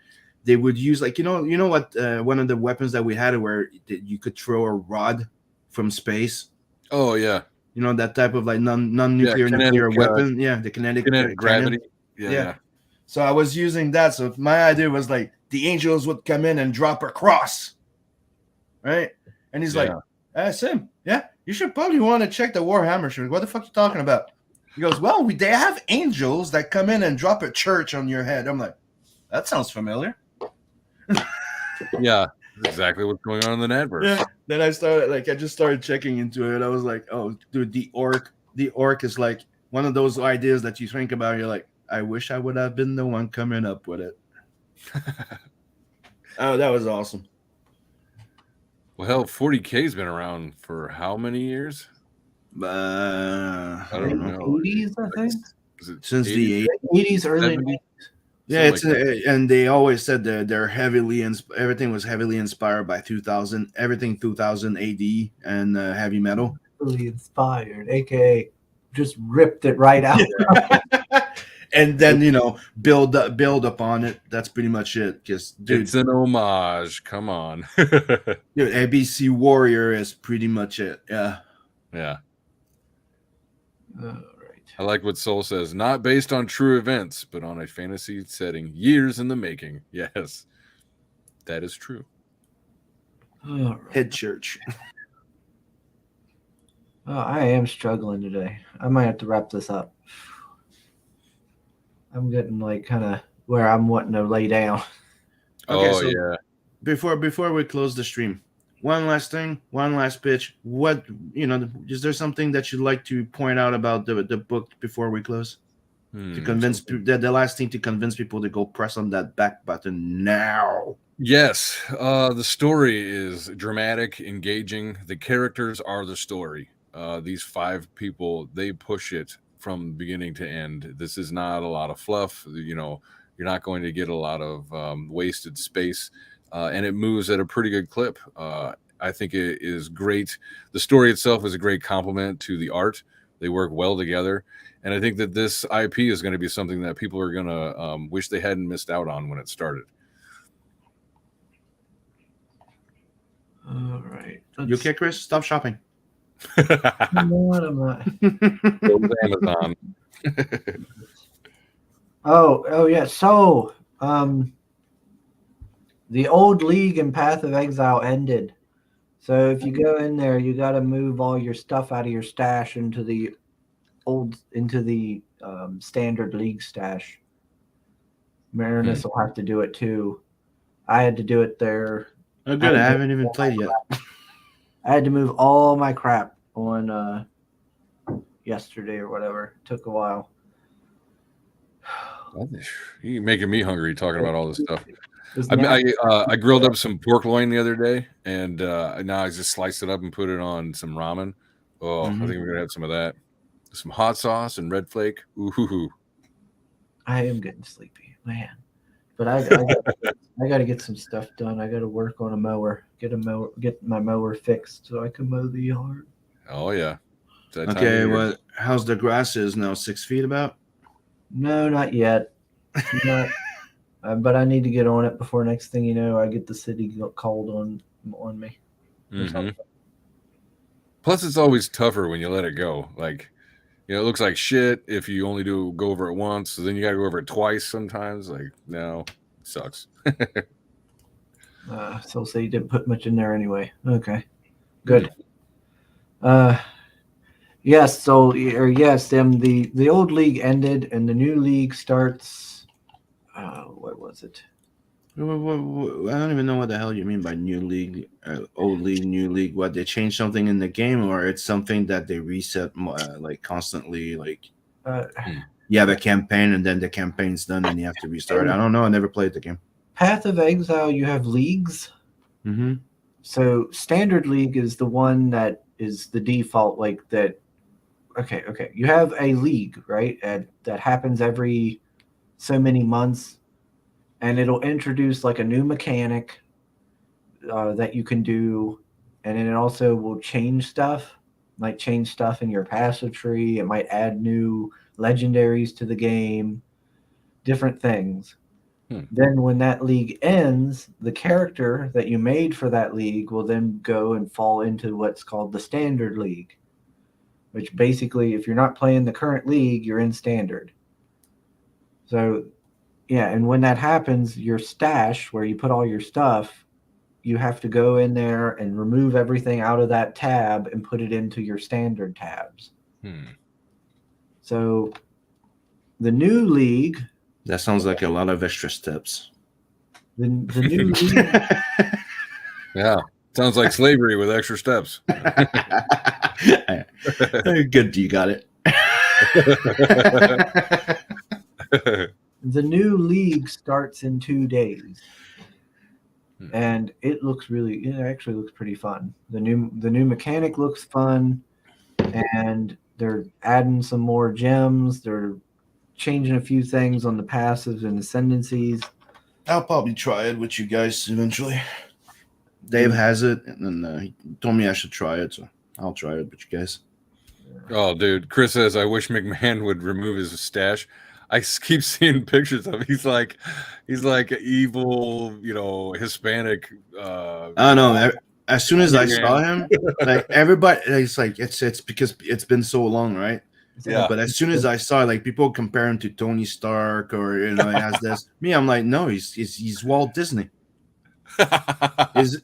they would use, like, you know what, one of the weapons that we had where you could throw a rod from space. Oh yeah, that type of like non-nuclear nuclear weapon. Yeah, the kinetic gravity. Yeah. So I was using that. So my idea was like the angels would come in and drop a cross, right? And he's like, Sim, yeah, you should probably want to check the Warhammer shirt. What the fuck are you talking about? He goes, well, they have angels that come in and drop a church on your head. I'm like, that sounds familiar. Yeah, exactly what's going on in the Nadverse. Yeah. Then I just started checking into it. I was like, oh, dude, the orc is like one of those ideas that you think about. You're like, I wish I would have been the one coming up with it. Oh, that was awesome. Well, hell, 40K's been around for how many years? I don't know. 80s, I think. Since the 80s, early 70s? Yeah, and they always said that they're everything was heavily inspired by 2000, everything 2000 AD and heavy metal. Heavily inspired, aka just ripped it right out. And then build upon it. That's pretty much it. Just dude, it's an homage. Come on, dude. ABC Warrior is pretty much it. Yeah. I like what Soul says. Not based on true events, but on a fantasy setting, years in the making. Yes, that is true. Right. Head church. Oh, I am struggling today. I might have to wrap this up. I'm getting like kind of where I'm wanting to lay down. Okay, yeah. Before we close the stream, one last thing, one last pitch. What is there something that you'd like to point out about the book before we close? To convince the last thing to convince people to go press on that back button now. Yes, the story is dramatic, engaging. The characters are the story. These 5 people, they push it from beginning to end. This is not a lot of fluff. You're not going to get a lot of wasted space. And it moves at a pretty good clip. I think it is great. The story itself is a great compliment to the art. They work well together. And I think that this IP is going to be something that people are going to wish they hadn't missed out on when it started. All right. You okay, Chris? Stop shopping. I'm not. Amazon. Oh yeah. So, the old league in Path of Exile ended. So if you go in there, you got to move all your stuff out of your stash into the standard league stash. Marinus will have to do it too. I had to do it there. Oh, good. I haven't even played yet. I had to move all my crap on yesterday or whatever. It took a while. You're making me hungry talking about all this stuff. It's I grilled up some pork loin the other day, and now I just sliced it up and put it on some ramen. Oh, I think we're gonna have some of that. Some hot sauce and red flake. Ooh. I am getting sleepy, man. But I got to get some stuff done. I got to work on a mower. Get my mower fixed so I can mow the yard. Oh yeah. Okay, well, how's the grass is now? 6 feet about? No, not yet. Not, but I need to get on it before next thing you know, I get the city called on me. Mm-hmm. Plus, it's always tougher when you let it go. Like, it looks like shit if you only go over it once. So then you got to go over it twice sometimes. Like, no, it sucks. So say you didn't put much in there anyway. Okay, good. Yes. So yes, the old league ended and the new league starts. What was it? I don't even know what the hell you mean by new league, old league, new league. What, they change something in the game, or it's something that they reset like constantly? Like you have a campaign and then the campaign's done and you have to restart. I don't know. I never played the game. Path of Exile, you have leagues. Mm-hmm. So standard league is the one that is the default, like that. Okay. You have a league, right? That happens every so many months, and it'll introduce like a new mechanic that you can do, and then it also will change stuff, might change stuff in your passive tree. It might add new legendaries to the game, different things. Then when that league ends, the character that you made for that league will then go and fall into what's called the standard league, which basically, if you're not playing the current league, you're in standard. So, yeah, and when that happens, your stash, where you put all your stuff, you have to go in there and remove everything out of that tab and put it into your standard tabs. So, the new league... That sounds like a lot of extra steps. The new league... Yeah, sounds like slavery with extra steps. Good, you got it. The new league starts in 2 days, and it actually looks pretty fun. The new mechanic looks fun, and they're adding some more gems. They're changing a few things on the passives and ascendancies. I'll probably try it with you guys eventually. Dave has it, and he told me I should try it, so I'll try it with you guys. Oh, dude. Chris says, I wish McMahon would remove his stash. I keep seeing pictures of him. He's like evil, Hispanic. I know. As soon as I saw him, like everybody, it's like it's because it's been so long, right? Yeah. But as soon as I saw, like, people compare him to Tony Stark, or he has this. Me, I'm like, no, he's Walt Disney.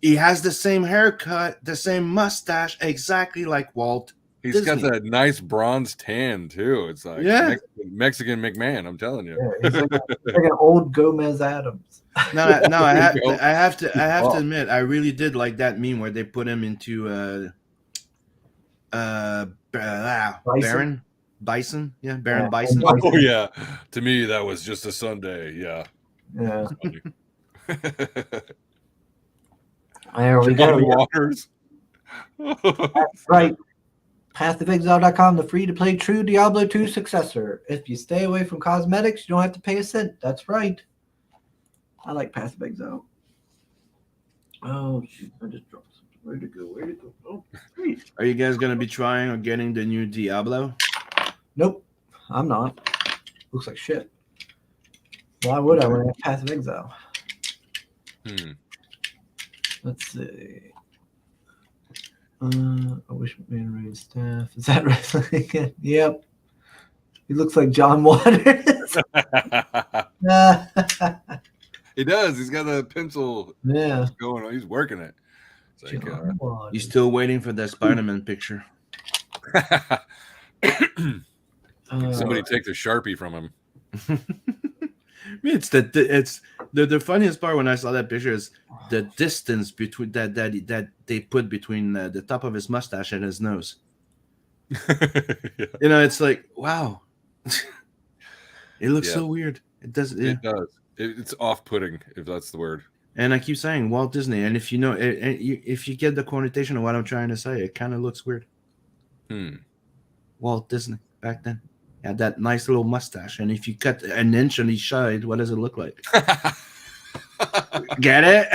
He has the same haircut, the same mustache, exactly like Walt. He's Disney. got that nice bronze tan too. It's like Mexican McMahon. I'm telling you. Yeah, he's like an old Gomez Adams. No, I have to admit, I really did like that meme where they put him into Baron Bison. Yeah, Baron Bison. Oh yeah. To me, that was just a Sunday. Yeah. Yeah. There we go. Waters. That's right. PathofExile.com, the free-to-play true Diablo 2 successor. If you stay away from cosmetics, you don't have to pay a cent. That's right. I like Path of Exile. Oh, shoot. I just dropped something. Where'd it go? Oh, great. Are you guys going to be trying or getting the new Diablo? Nope. I'm not. Looks like shit. Why would I when I have Path of Exile? Hmm. Let's see. I wish Man Ray's staff. Is that wrestling? Yep. He looks like John Waters. He does. He's got a pencil. Yeah. Going on. He's working it. It's like, John Waters. He's still waiting for that Spider-Man picture. Somebody take the Sharpie from him. It's the funniest part when I saw that picture is the distance between that they put between the top of his mustache and his nose. Yeah. You know, it's like, wow. It looks Yeah. so weird. It does. Yeah. It does. It's off-putting, if that's the word. And I keep saying Walt Disney, and if you know, if you get the connotation of what I'm trying to say, it kind of looks weird. Walt Disney back then had that nice little mustache, and if you cut an inch on each side, what does it look like? Get it?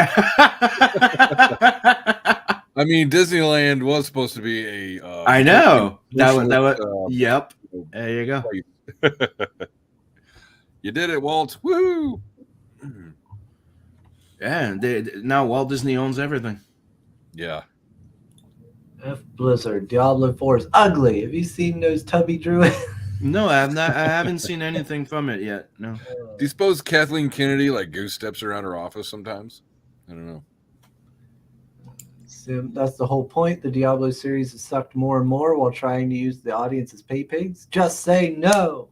I mean, Disneyland was supposed to be a. I know that was. Yep. There you go. You did it, Walt. Woo! Yeah. Now Walt Disney owns everything. Yeah. F Blizzard, Diablo 4 is ugly. Have you seen those tubby druids? No, I have not. I haven't seen anything from it yet. No. Do you suppose Kathleen Kennedy like goose steps around her office sometimes? I don't know. So that's the whole point. The Diablo series has sucked more and more while trying to use the audience as pay pigs. Just say no.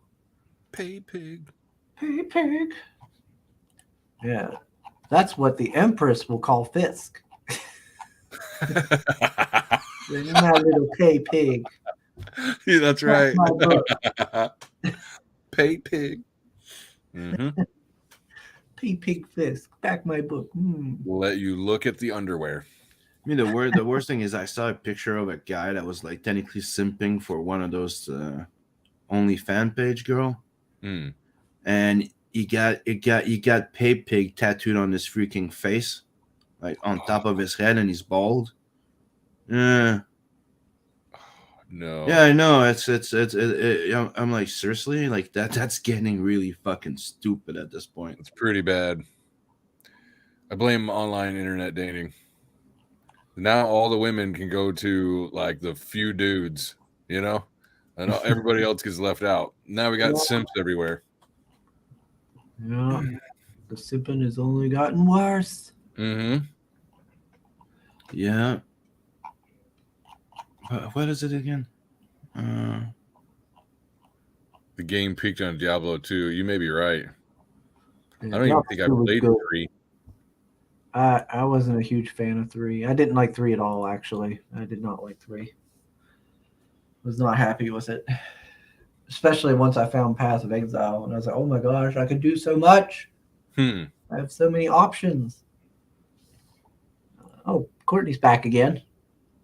Pay pig. Pay pig. Yeah. That's what the Empress will call Fisk. My little pay pig. Yeah, that's right. My book. Pay pig. Mm-hmm. Pay pig Fisk. Back my book. We'll let you look at the underwear. I mean, the worst thing is I saw a picture of a guy that was like technically simping for one of those only fan page girl, and he got pay pig tattooed on his freaking face, like on top of his head, and he's bald. Yeah. No. Yeah, I know. I'm like, seriously, like that's getting really fucking stupid at this point. It's pretty bad. I blame online internet dating. Now all the women can go to like the few dudes, you know, and everybody else gets left out. Now we got simps everywhere. Yeah, the simping has only gotten worse. Mm-hmm. Yeah. What is it again? The game peaked on Diablo 2. You may be right. Yeah, I don't even think I played 3. I wasn't a huge fan of 3. I didn't like 3 at all, actually. I did not like 3. Was not happy with it. Especially once I found Path of Exile, and I was like, oh my gosh, I could do so much. I have so many options. Oh, Courtney's back again.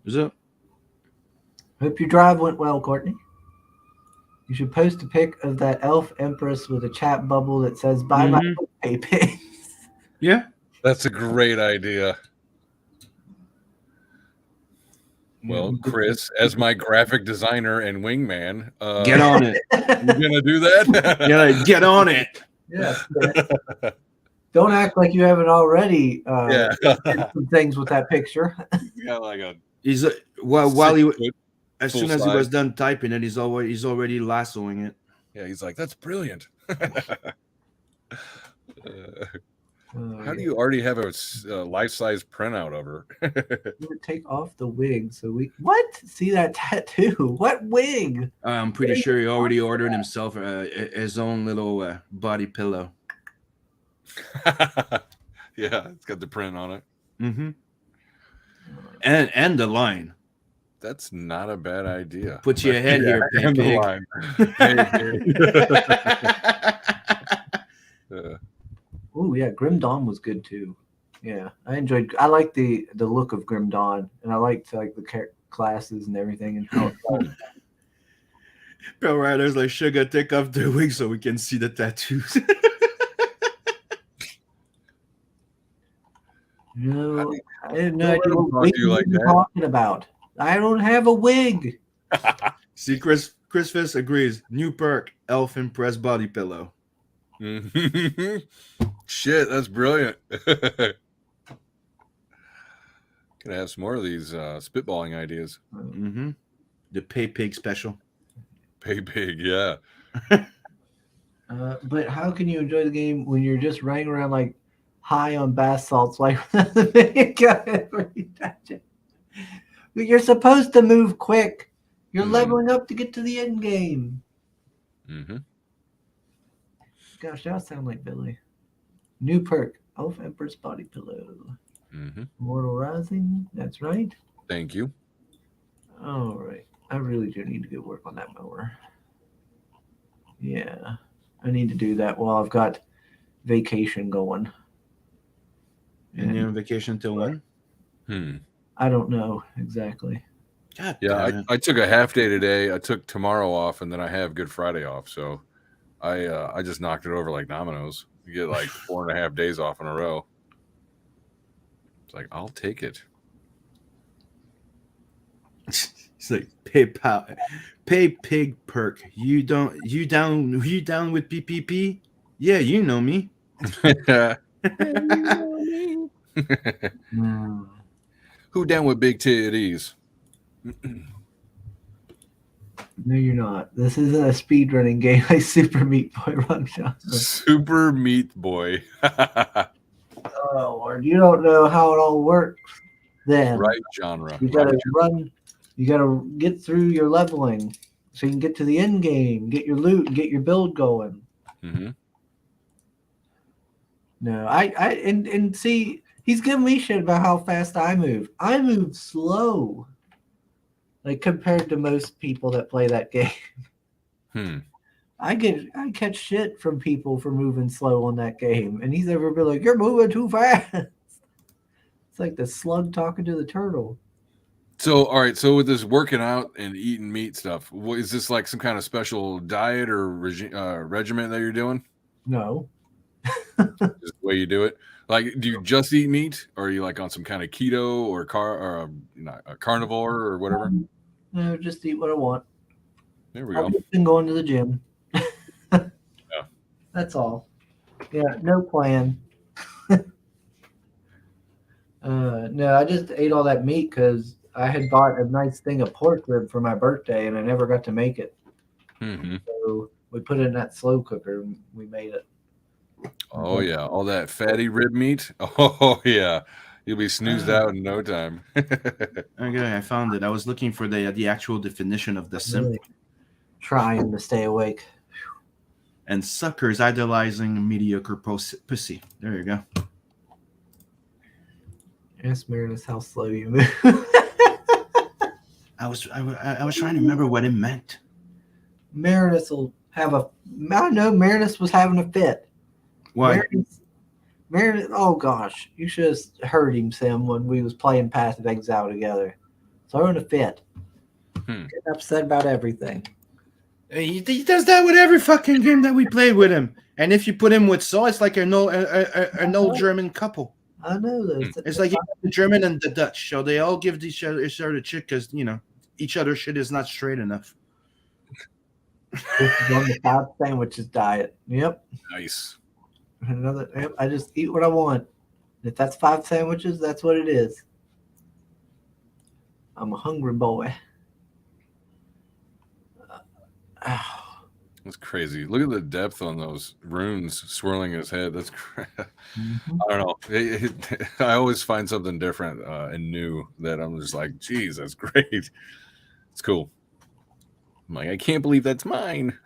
Is it? Hope your drive went well, Courtney. You should post a pic of that elf empress with a chat bubble that says, buy my pay pigs. Yeah. That's a great idea. Well, Chris, as my graphic designer and wingman, get on it. You're gonna do that? Yeah, get on it. Yeah. Don't act like you haven't already did some things with that picture. Yeah, like a. He's while he as soon as he was done typing it, he's already lassoing it. Yeah, he's like, that's brilliant. How do you already have a life-size printout of her? You would take off the wig so we what? See that tattoo? What wig? I'm pretty sure he already ordered himself his own little body pillow. Yeah, it's got the print on it. Mm-hmm. And the line. That's not a bad idea. Put your head here, and pig. Oh yeah, Grim Dawn was good too. Yeah, I liked the look of Grim Dawn, and I liked like the classes and everything and how it felt. Bill Riders like sugar, take off the wig so we can see the tattoos. No, I didn't know what wig you like you were talking about. I don't have a wig. See, Chris Fisk agrees. New perk, Elf Impress body pillow. Shit, that's brilliant. God Gonna have some more of these spitballing ideas. Mm-hmm. The pay pig special. Pay big, yeah. But how can you enjoy the game when you're just running around like high on bath salts, like the video where you touch it? You're supposed to move quick. You're leveling up to get to the end game. Mm-hmm. Gosh, that sound like Billy. New perk, Elf Empress Body Pillow. Mm-hmm. Immortal Rising, that's right. Thank you. All right. I really do need to go work on that mower. Yeah. I need to do that while I've got vacation going. And you're on vacation till when? I don't know exactly. God Yeah, damn it. I took a half day today. I took tomorrow off, and then I have Good Friday off. So I just knocked it over like dominoes. You get like 4.5 days off in a row. It's like, I'll take it. It's like pay pig perk. You down with PPP? Yeah, you know me. Who down with big titties? No, you're not. This isn't a speedrunning game like Super Meat Boy Run Shot. Super Meat Boy. Oh, Lord. You don't know how it all works then. Right genre. You gotta run. You gotta get through your leveling so you can get to the end game, get your loot, and get your build going. Mm-hmm. No, and see, he's giving me shit about how fast I move. I move slow, like compared to most people that play that game. I catch shit from people for moving slow on that game, and he's ever been like, "You're moving too fast." It's like the slug talking to the turtle. So, all right. So, with this working out and eating meat stuff, what is this like? Some kind of special diet or regimen that you're doing? No. Just the way you do it. Like, do you just eat meat, or are you like on some kind of keto or a carnivore or whatever? No, just eat what I want. There we go. I've just been going to the gym. Yeah. That's all. Yeah, no plan. No, I just ate all that meat because I had bought a nice thing of pork rib for my birthday, and I never got to make it. Mm-hmm. So we put it in that slow cooker, and we made it. Oh yeah, all that fatty rib meat. Oh yeah, you'll be snoozed out in no time. Okay, I found it. I was looking for the actual definition of the simp. Really trying to stay awake. And suckers idolizing mediocre pussy. There you go. Ask Marinus how slow you move. I was trying to remember what it meant. Marinus will have a. I know Marinus was having a fit. Why? Marinus, oh gosh, you should have heard him, Sam, when we was playing Passive Exile together. Throwing a fit. Getting upset about everything. He does that with every fucking game that we played with him. And if you put him with Saul, it's like an old German couple. I know this. It's like the German and the Dutch. So they all give each other shit because, each other shit is not straight enough. This is on the 5 sandwiches diet. Yep. Nice. Another. Yep. I just eat what I want. If that's 5 sandwiches, that's what it is. I'm a hungry boy. That's crazy. Look at the depth on those runes swirling his head. That's Mm-hmm. I don't know. I always find something different and new that I'm just like, geez, that's great. It's cool. I'm like, I can't believe that's mine.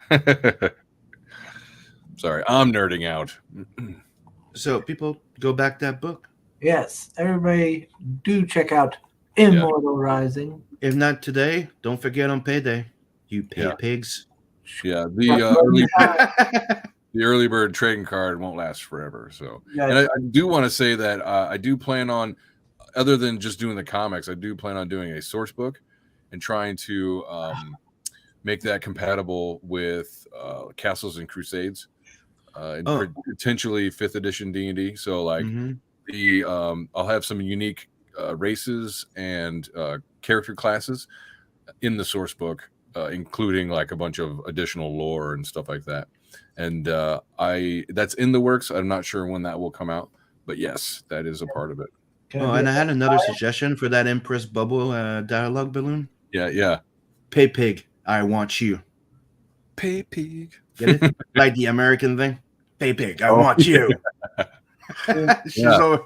Sorry, I'm nerding out. So people go back that book. Yes, everybody do check out Immortal Rising. If not today, don't forget on payday. You pay Yeah. pigs. Yeah, the early bird trading card won't last forever. So, and I do want to say that I do plan on, other than just doing the comics, I do plan on doing a source book and trying to make that compatible with Castles and Crusades, and potentially 5th edition D&D. So, like I'll have some unique races and character classes in the source book. Including like a bunch of additional lore and stuff like that, and that's in the works. I'm not sure when that will come out, but yes, that is a part of it. Can Oh, I be and a I had another suggestion for that Empress Bubble dialogue balloon. Yeah. Pay pig, I want you. Pay pig. Get it? Like the American thing. Pay pig, I Oh, want you. She's Yeah. over.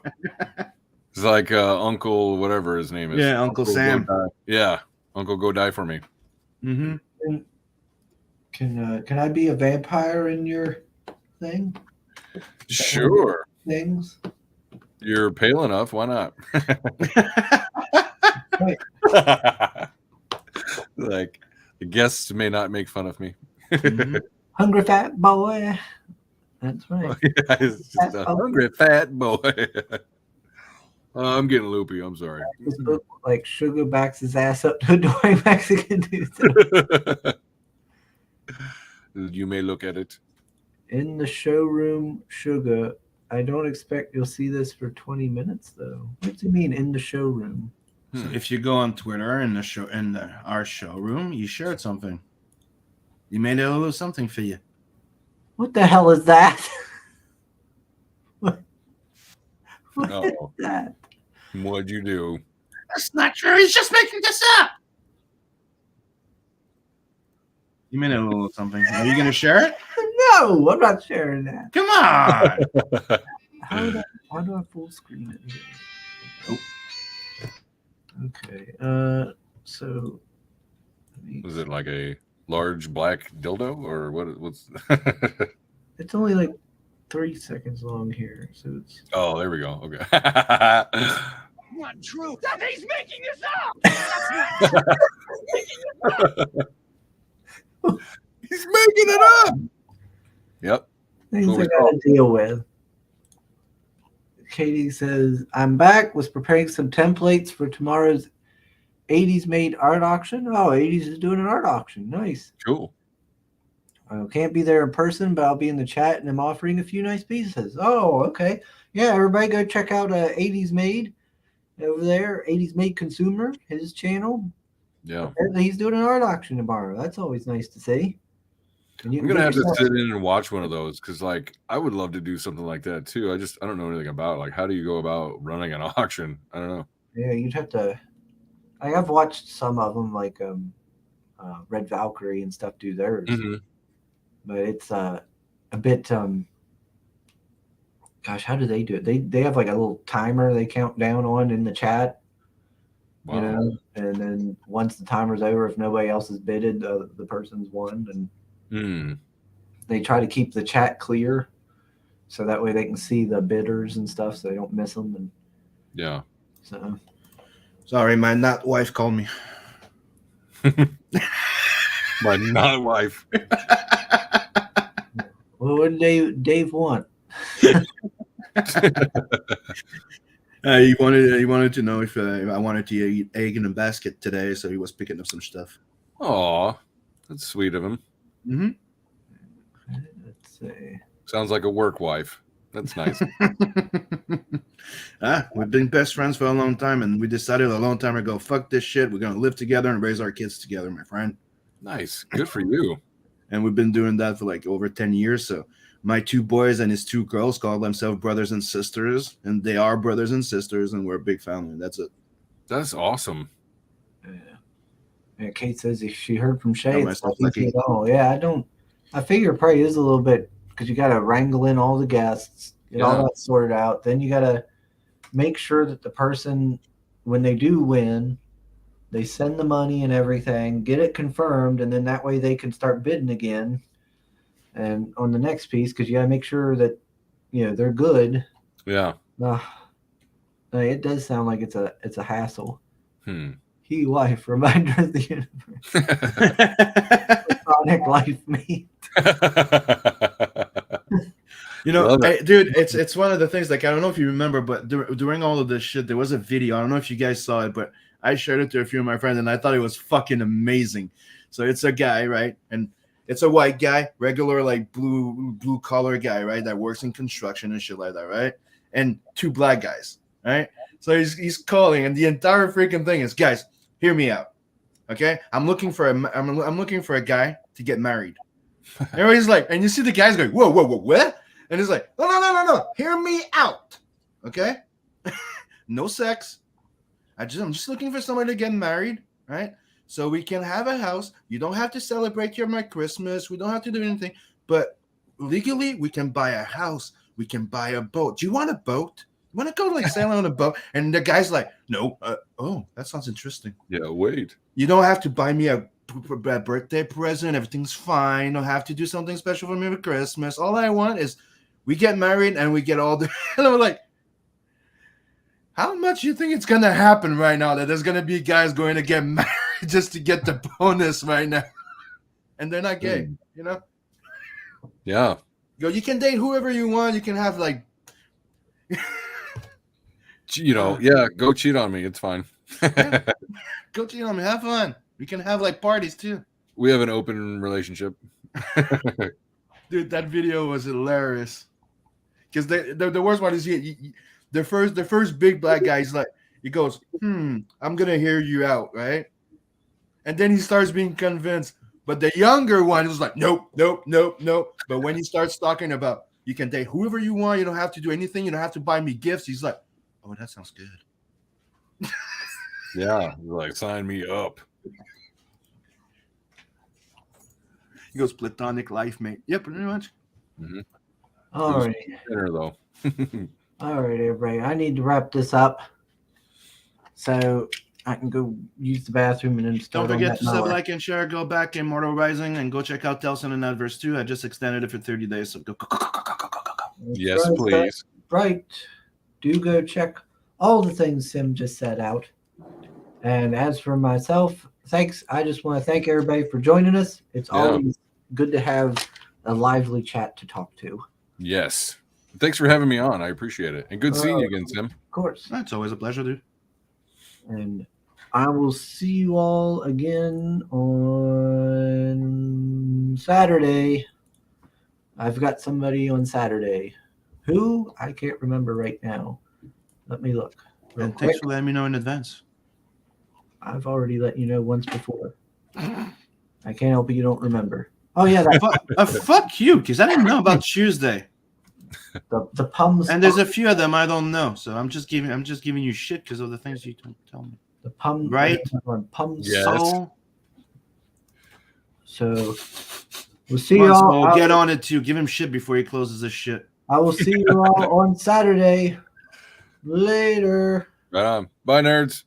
It's like Uncle whatever his name is. Yeah, Uncle Sam. Go die. Yeah, Uncle Go Die For Me. Mm-hmm. Can I be a vampire in your thing? Sure. Things. You're pale enough. Why not? Right. Like the guests may not make fun of me. Mm-hmm. Hungry fat boy. That's right. Yeah, it's just a hungry fat boy. I'm getting loopy. I'm sorry. This book like Sugar backs his ass up to adoring Mexican dudes. You may look at it. In the showroom, Sugar. I don't expect you'll see this for 20 minutes though. What do you mean in the showroom? So if you go on Twitter in our showroom, you shared something. You made a little something for you. What the hell is that? What is Uh-oh. that? What'd you do? That's not true. He's just making this up. You made a little something. Are you going to share it? No, I'm not sharing that. Come on. How do I full screen it here? Okay. So Was it like a large black dildo or what's it's only like 3 seconds long here. So it's Oh, there we go. Okay. Not true. That he's making this up. He's making it up. Yep. things What I we gotta deal with. Katie says, I'm back, was preparing some templates for tomorrow's 80s made art auction. Oh, 80s is doing an art auction. Nice. Cool. I can't be there in person, but I'll be in the chat and I'm offering a few nice pieces. Oh, okay. Yeah, everybody go check out 80s Made over there. 80s Made Consumer, his channel. Yeah. Apparently he's doing an art auction tomorrow. That's always nice to see. And you I'm can gonna get have to yourself- sit in and watch one of those because, like, I would love to do something like that too. I don't know anything about like how do you go about running an auction? I don't know. Yeah, you'd have to. I've watched some of them, like Red Valkyrie and stuff, do theirs, Mhm. but it's a bit. Gosh, how do they do it? They have like a little timer they count down on in the chat, Wow. you know, and then once the timer's over, if nobody else has bidded, the person's won, and they try to keep the chat clear, so that way they can see the bidders and stuff, so they don't miss them. And Yeah. so, Sorry, my not wife called me. My not wife. well, what did Dave want? He wanted to know if I wanted to eat egg in a basket today, so he was picking up some stuff. Aw, that's sweet of him. Mm-hmm. Let's see. Sounds like a work wife. That's nice. We've been best friends for a long time, and we decided a long time ago, fuck this shit. We're gonna live together and raise our kids together, my friend. Nice. Good for you. And we've been doing that for like over 10 years. So my 2 boys and his 2 girls call themselves brothers and sisters, and they are brothers and sisters, and we're a big family. That's it. That's awesome. Yeah, Kate says if she heard from Shay, Got it's not myself easy lucky. at all. Yeah, I figure it probably is a little bit because you got to wrangle in all the guests, get all Yeah. that sorted out. Then you got to make sure that the person, when they do win, they send the money and everything, get it confirmed, and then that way they can start bidding again. And on the next piece, because you got to make sure that they're good. Yeah. It does sound like it's a hassle. He wife reminder of the universe. Sonic life mate. Dude, it's one of the things, like, I don't know if you remember, but during all of this shit, there was a video. I don't know if you guys saw it, but I shared it to a few of my friends, and I thought it was fucking amazing. So it's a guy, right? And it's a white guy, regular, like, blue collar guy, right? That works in construction and shit like that, right? And 2 black guys, right? So he's calling, and the entire freaking thing is, guys, hear me out, okay? I'm looking for a guy to get married. And everybody's like, and you see the guys going, whoa, what? And he's like, no, hear me out, okay? no sex. I'm just looking for somebody to get married, right? So we can have a house. You don't have to celebrate my Christmas. We don't have to do anything. But legally, we can buy a house. We can buy a boat. Do you want a boat? You want to go like sailing on a boat? And the guy's like, no. Oh, that sounds interesting. Yeah, wait. You don't have to buy me a birthday present. Everything's fine. You don't have to do something special for me for Christmas. All I want is we get married and we get all the. And I'm like, how much you think it's gonna happen right now that there's gonna be guys going to get married just to get the bonus right now, and they're not gay, you know? Yeah. You can date whoever you want. You can have like, Yeah, go cheat on me. It's fine. yeah, go cheat on me. Have fun. We can have like parties too. We have an open relationship. Dude, that video was hilarious. Because the worst one is the first big black guy is like, he goes, I'm gonna hear you out, right? And then he starts being convinced. But the younger one is like, nope. But when he starts talking about you can date whoever you want, you don't have to do anything, you don't have to buy me gifts, he's like, oh, that sounds good. Yeah, like sign me up. He goes, platonic life, mate. Yep, pretty much. Mm-hmm. All right. Dinner though. All right, everybody. I need to wrap this up so I can go use the bathroom and then start. Don't forget on to that sub, hour. like, and share. Go back Immortal Rising and go check out Telson and Adverse 2. I just extended it for 30 days. So go. Yes, Right, please. Right. Do go check all the things Sim just said out. And as for myself, thanks. I just want to thank everybody for joining us. It's always good to have a lively chat to talk to. Yes. Thanks for having me on. I appreciate it. And good seeing you again, Sim. Of course. It's always a pleasure, dude. And I will see you all again on Saturday. I've got somebody on Saturday. Who? I can't remember right now. Let me look. real And thanks quick. for letting me know in advance. I've already let you know once before. I can't help you don't remember. Oh yeah, that Fuck you, because I didn't know about Tuesday. the Pums. And there's a few of them I don't know, so I'm just giving you shit because of the things you don't tell me. the Pum, Right? Pums. Yes. So we'll see Come you on, all. Smo, get on it too. Give him shit before he closes his shit. I will see you all on Saturday. Later. Right on. Bye, nerds.